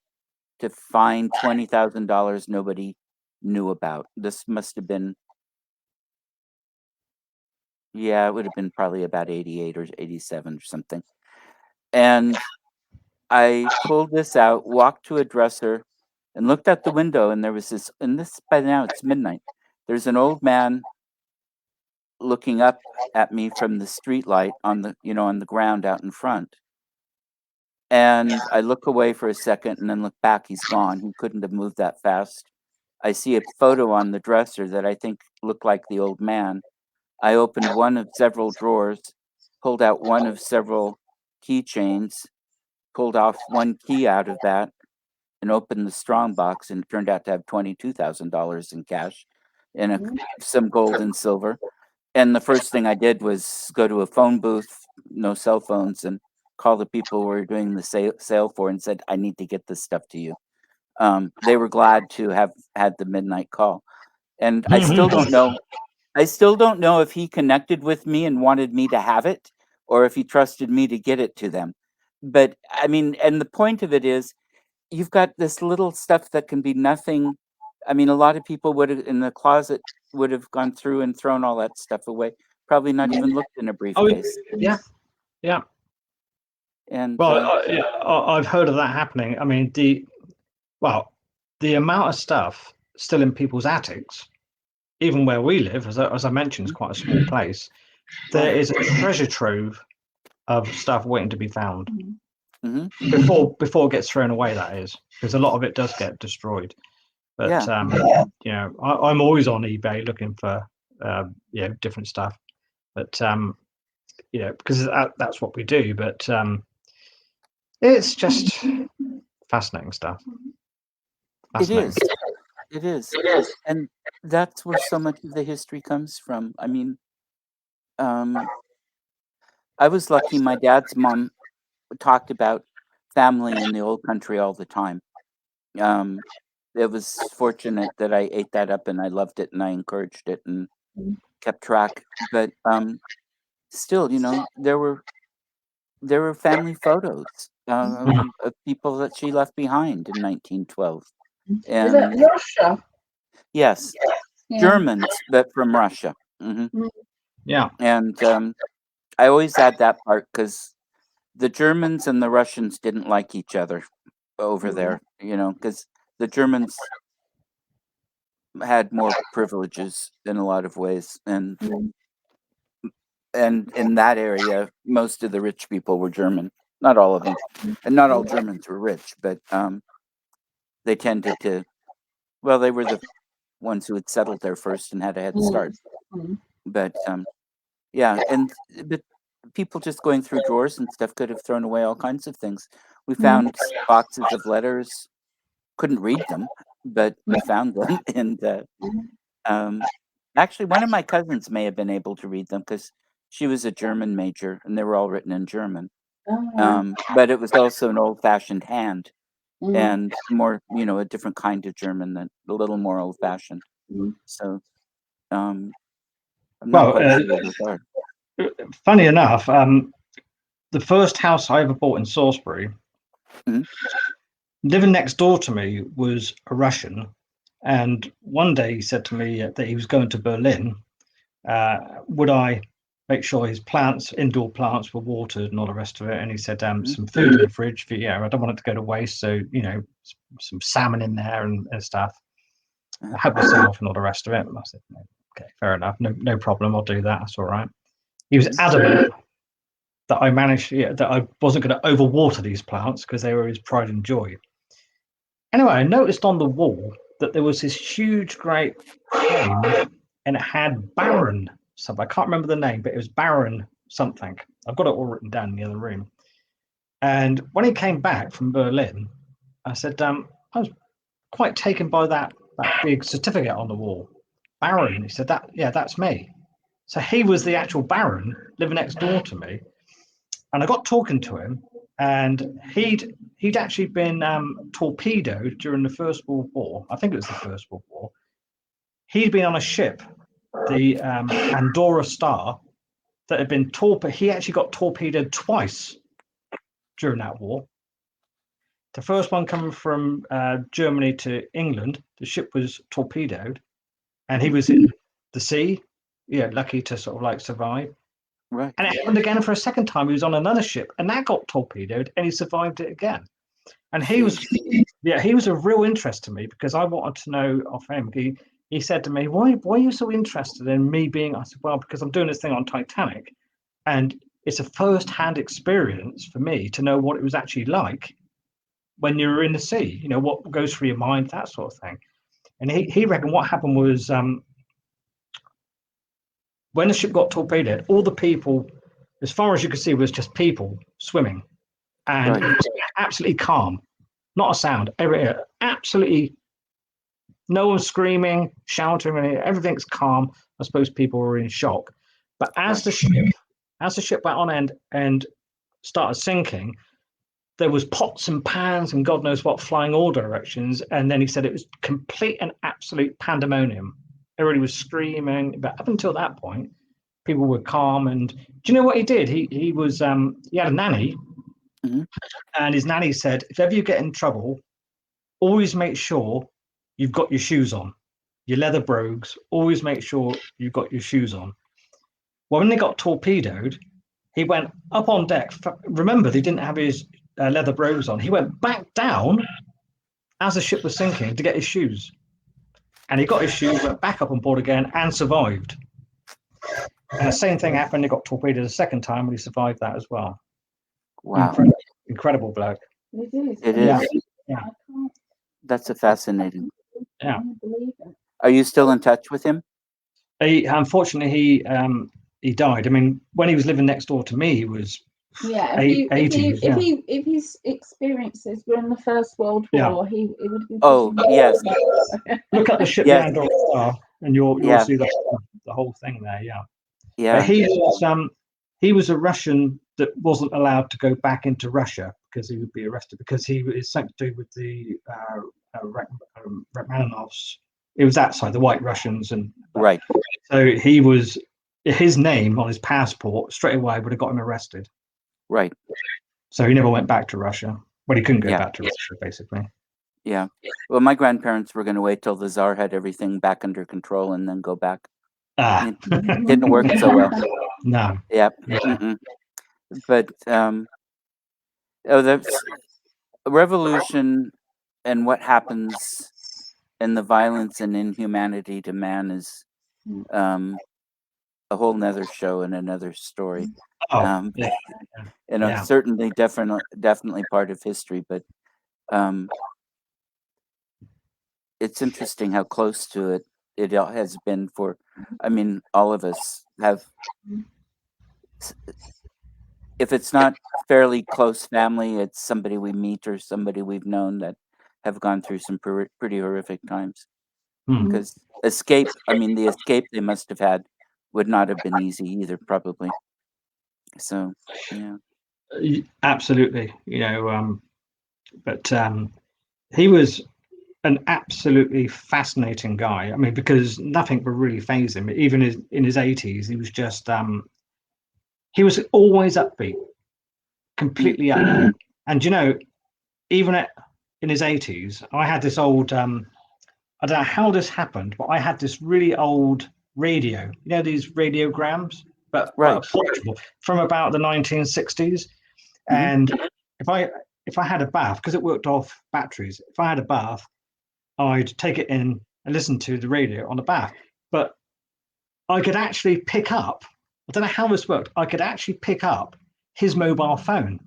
Speaker 2: to find $20,000 nobody knew about. This must have been, it would have been probably about 88 or 87 or something. And I pulled this out, walked to a dresser, and looked out the window, and there was this, and this, by now it's midnight. There's an old man looking up at me from the street light on the ground out in front. And I look away for a second and then look back. He's gone. He couldn't have moved that fast. I see a photo on the dresser that I think looked like the old man. I opened one of several drawers, pulled out one of several keychains, pulled off one key out of that, and opened the strong box, and it turned out to have $22,000 in cash and some gold and silver. And the first thing I did was go to a phone booth, no cell phones, and call the people we were doing the sale for and said, I need to get this stuff to you. They were glad to have had the midnight call. And I still don't know. I still don't know if he connected with me and wanted me to have it, or if he trusted me to get it to them. But I mean, and the point of it is, you've got this little stuff that can be nothing. I mean, a lot of people would have in the closet would have gone through and thrown all that stuff away. Probably not even looked in a briefcase.
Speaker 3: Yeah.
Speaker 2: And
Speaker 3: I've heard of that happening. I mean, the amount of stuff still in people's attics, even where we live, as I mentioned, is quite a small place. There is a treasure trove of stuff waiting to be found before it gets thrown away. That is, because a lot of it does get destroyed. But I'm always on eBay looking for different stuff. But because that's what we do. But it's just fascinating stuff.
Speaker 2: It is. It is. And that's where so much of the history comes from. I mean, I was lucky. My dad's mom talked about family in the old country all the time. It was fortunate that I ate that up and I loved it and I encouraged it and kept track. But still, there were family photos of people that she left behind in 1912.
Speaker 1: Is that
Speaker 2: And
Speaker 1: Russia?
Speaker 2: yes,
Speaker 1: Yeah.
Speaker 2: Germans, but from Russia.
Speaker 3: Yeah.
Speaker 2: And I always add that part because the Germans and the Russians didn't like each other over there, because the Germans had more privileges in a lot of ways, and in that area, most of the rich people were German. Not all of them, and not all Germans were rich, but they tended to. Well, they were the ones who had settled there first and had a head start. But yeah, but people just going through drawers and stuff could have thrown away all kinds of things. We found boxes of letters. Couldn't read them, but we found them. And actually, one of my cousins may have been able to read them because she was a German major, and they were all written in German. But it was also an old-fashioned hand, and more, a different kind of German, than a little more old-fashioned. So, I'm not quite sure what those are.
Speaker 3: Funny enough, the first house I ever bought in Salisbury, living next door to me was a Russian, and one day he said to me that he was going to Berlin. Would I make sure his indoor plants were watered and all the rest of it? And he said, some food in the fridge, but I don't want it to go to waste, so some salmon in there and stuff. Help yourself and all the rest of it. And I said, okay, fair enough, no problem, I'll do that, that's all right. He was adamant that I managed, that I wasn't going to overwater these plants because they were his pride and joy. Anyway, I noticed on the wall that there was this huge, great frame, and it had Baron something. I can't remember the name, but it was Baron something. I've got it all written down in the other room. And when he came back from Berlin, I said, I was quite taken by that big certificate on the wall. Baron. He said, that's me. So he was the actual Baron living next door to me. And I got talking to him, and he'd actually been torpedoed during the First World War. I think it was the First World War. He'd been on a ship, the Andorra Star, that had been torpedoed. He actually got torpedoed twice during that war. The first one coming from Germany to England, the ship was torpedoed, and he was in the sea. Lucky to sort of survive.
Speaker 2: Right.
Speaker 3: And it happened again for a second time. He was on another ship, and that got torpedoed, and he survived it again. And he was a real interest to me because I wanted to know of him. He said to me, why are you so interested in me being? I said, well, because I'm doing this thing on Titanic, and it's a first-hand experience for me to know what it was actually like when you're in the sea. What goes through your mind, that sort of thing. And he reckoned what happened was, when the ship got torpedoed, all the people, as far as you could see, was just people swimming, and it was absolutely calm, not a sound. Absolutely, no one screaming, shouting, everything's calm. I suppose people were in shock. But as the ship went on and started sinking, there was pots and pans and God knows what flying all directions. And then he said it was complete and absolute pandemonium. Everybody was screaming, but up until that point, people were calm. And do you know what he did? He had a nanny, and his nanny said, if ever you get in trouble, always make sure you've got your shoes on, your leather brogues. Always make sure you've got your shoes on. Well, when they got torpedoed, he went up on deck. Remember, they didn't have his leather brogues on. He went back down as the ship was sinking to get his shoes. And he got his shoes, went back up on board again, and survived. And the same thing happened. He got torpedoed a second time, and he survived that as well.
Speaker 2: Wow.
Speaker 3: Incredible bloke.
Speaker 2: It is.
Speaker 3: Yeah.
Speaker 2: That's a fascinating.
Speaker 3: Yeah.
Speaker 2: Are you still in touch with him?
Speaker 3: Unfortunately, he died. I mean, when he was living next door to me, he was
Speaker 1: Yeah, if his experiences were in the First World War, he would be.
Speaker 2: Yes.
Speaker 3: Look at the ship,
Speaker 2: Yes.
Speaker 3: the Andorra Star, and you'll see the whole thing there. Yeah.
Speaker 2: Yeah.
Speaker 3: But he was a Russian that wasn't allowed to go back into Russia because he would be arrested, because he is something to do with the Rachmaninoffs. It was outside the White Russians, and
Speaker 2: right.
Speaker 3: So his name on his passport straight away would have got him arrested.
Speaker 2: Right.
Speaker 3: So he never went back to Russia. Well, he couldn't go back to Russia, basically.
Speaker 2: Yeah. Well, my grandparents were going to wait till the Tsar had everything back under control and then go back. It didn't work so well.
Speaker 3: No.
Speaker 2: Yeah. But the revolution and what happens and the violence and inhumanity to man is a whole nother show and another story. Certainly definitely part of history, but it's interesting how close to it has been for, I mean, all of us have, if it's not fairly close family, it's somebody we meet or somebody we've known that have gone through some pretty horrific times. Because the escape they must have had would not have been easy either, probably. So, yeah.
Speaker 3: Absolutely. But he was an absolutely fascinating guy. I mean, because nothing would really faze him. Even in his 80s, he was just he was always upbeat, completely upbeat. And even in his 80s, I had this old I don't know how this happened, but I had this really old radio. These radiograms, but portable, from about the 1960s. And if I had a bath, because it worked off batteries, if I had a bath, I'd take it in and listen to the radio on the bath. But I could actually pick up, I don't know how this worked, I could actually pick up his mobile phone.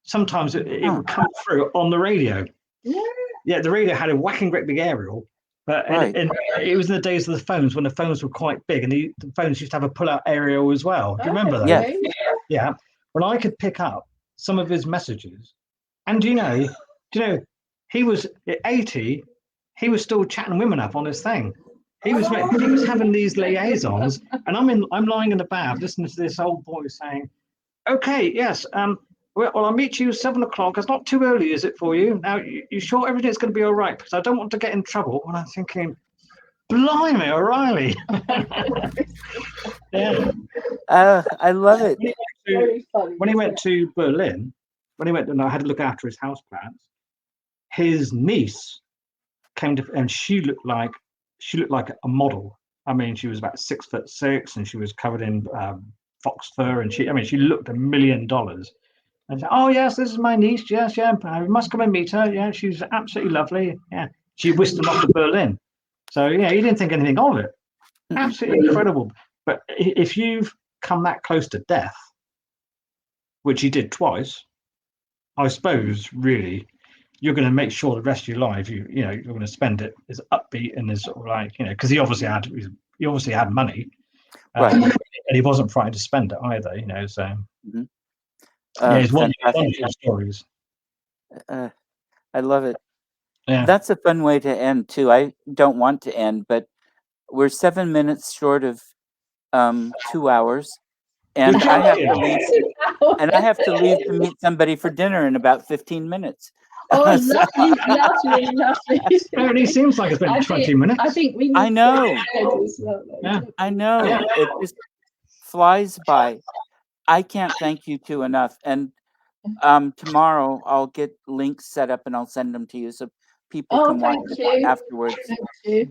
Speaker 3: Sometimes it would come through on the radio. Yeah, the radio had a whacking great big aerial, but and it was in the days of the phones when the phones were quite big, and the phones used to have a pull-out aerial as well. Do you remember that? Yeah. Well, I could pick up some of his messages, and do you know, he was at 80. He was still chatting women up on his thing. He was having these liaisons, and I'm lying in the bath listening to this old boy saying, "Okay, yes, well, I'll meet you 7 o'clock. It's not too early, is it, for you? Now, you sure everything's going to be all right? Because I don't want to get in trouble." And I'm thinking, blimey, O'Reilly. Yeah.
Speaker 2: I love it.
Speaker 3: When he went to Berlin, I had to look after his houseplants. His niece came to, and she looked like a model. I mean, she was about 6'6", and she was covered in fox fur, and she looked $1 million. And said, "Oh yes, this is my niece. Yes, yeah, I must come and meet her. Yeah, she's absolutely lovely. Yeah." She whisked him off to Berlin. So yeah, he didn't think anything of it. Absolutely incredible. But if you've come that close to death, which he did twice, I suppose really you're going to make sure the rest of your life you're going to spend it as upbeat and as sort of like, because he obviously had money, and he wasn't frightened to spend it either. So. Yeah, it's wonderful stories.
Speaker 2: I love it.
Speaker 3: Yeah.
Speaker 2: That's a fun way to end too. I don't want to end, but we're 7 minutes short of 2 hours, and I have to leave to meet somebody for dinner in about 15 minutes.
Speaker 1: Oh, lovely.
Speaker 3: It seems like it's been 20 minutes.
Speaker 1: I think we.
Speaker 2: I know. I know.
Speaker 3: Yeah.
Speaker 2: It just flies by. I can't thank you two enough. And tomorrow I'll get links set up and I'll send them to you so people can watch it afterwards.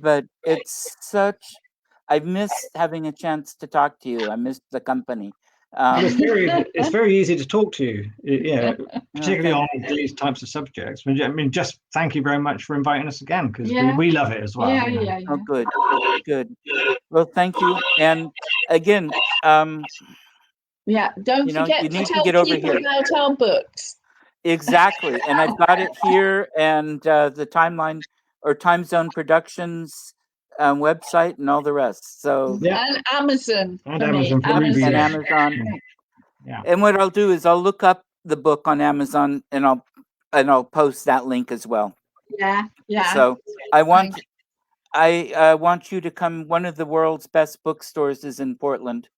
Speaker 2: But it's I've missed having a chance to talk to you. I missed the company.
Speaker 3: It's very easy to talk to you, particularly on these types of subjects. I mean, just thank you very much for inviting us again, because we love it as well.
Speaker 1: Yeah.
Speaker 2: Oh, good. Well, thank you. And again,
Speaker 1: don't forget to tell people about our books.
Speaker 2: Exactly, and I've got it here, and the Timeline or Time Zone Productions website and all the rest. So
Speaker 1: and Amazon
Speaker 3: and Amazon. Yeah.
Speaker 2: And what I'll do is I'll look up the book on Amazon and I'll post that link as well.
Speaker 1: Yeah, yeah.
Speaker 2: So I want you to come. One of the world's best bookstores is in Portland,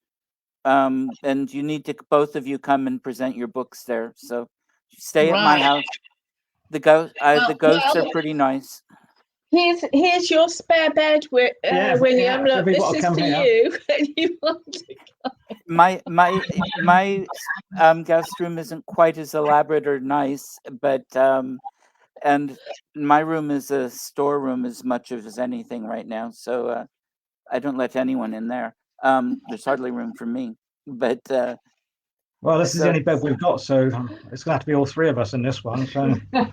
Speaker 2: and you need to both of you come and present your books there. So stay at my
Speaker 1: Right.
Speaker 2: house. The ghosts are pretty nice.
Speaker 1: Here's your spare bed,
Speaker 3: Yeah,
Speaker 1: William.
Speaker 3: yeah,
Speaker 1: Look,
Speaker 3: we've
Speaker 1: this
Speaker 3: got to
Speaker 1: is
Speaker 3: come
Speaker 1: for
Speaker 3: here.
Speaker 1: you. You want to
Speaker 2: My guest room isn't quite as elaborate or nice, but and my room is a storeroom as much as anything right now. So I don't let anyone in there. There's hardly room for me, but
Speaker 3: well, this is the
Speaker 2: so-
Speaker 3: only bed we've got, so it's going to have to be all three of us in this one. So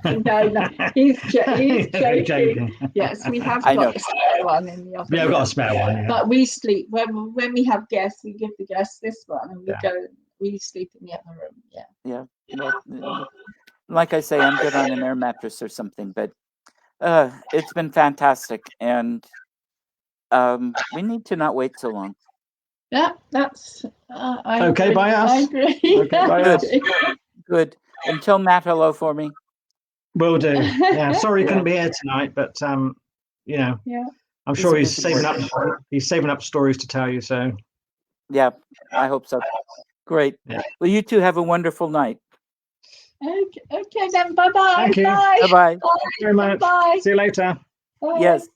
Speaker 1: no, he's joking. Yes, we have
Speaker 2: I know.
Speaker 1: got a spare one in the other
Speaker 3: Yeah, we've got a
Speaker 1: room.
Speaker 3: spare one. Yeah.
Speaker 1: But we sleep when we have guests. We give the guests this one, and we sleep in the other room. Yeah.
Speaker 2: Yeah. Well, like I say, I'm good on an air mattress or something, but it's been fantastic, and we need to not wait so long.
Speaker 1: Yeah, that's I
Speaker 3: Okay
Speaker 1: agree.
Speaker 3: by us?
Speaker 1: I agree.
Speaker 3: Okay by us?
Speaker 2: Good. And tell Matt hello for me.
Speaker 3: Will do. Yeah. Sorry he couldn't be here tonight, but you know,
Speaker 1: Yeah.
Speaker 3: I'm
Speaker 2: He's
Speaker 3: sure
Speaker 2: a
Speaker 3: he's
Speaker 2: busy
Speaker 3: saving
Speaker 2: person.
Speaker 3: up. He's saving up stories to tell you. So
Speaker 2: Yeah, I hope so. Great.
Speaker 3: Yeah.
Speaker 2: Well, you two have a wonderful night.
Speaker 1: Okay then. Bye bye.
Speaker 3: Thank you.
Speaker 1: Bye.
Speaker 2: Bye-bye.
Speaker 3: thank you very much.
Speaker 1: Bye.
Speaker 3: See you later.
Speaker 1: Bye.
Speaker 2: Yes.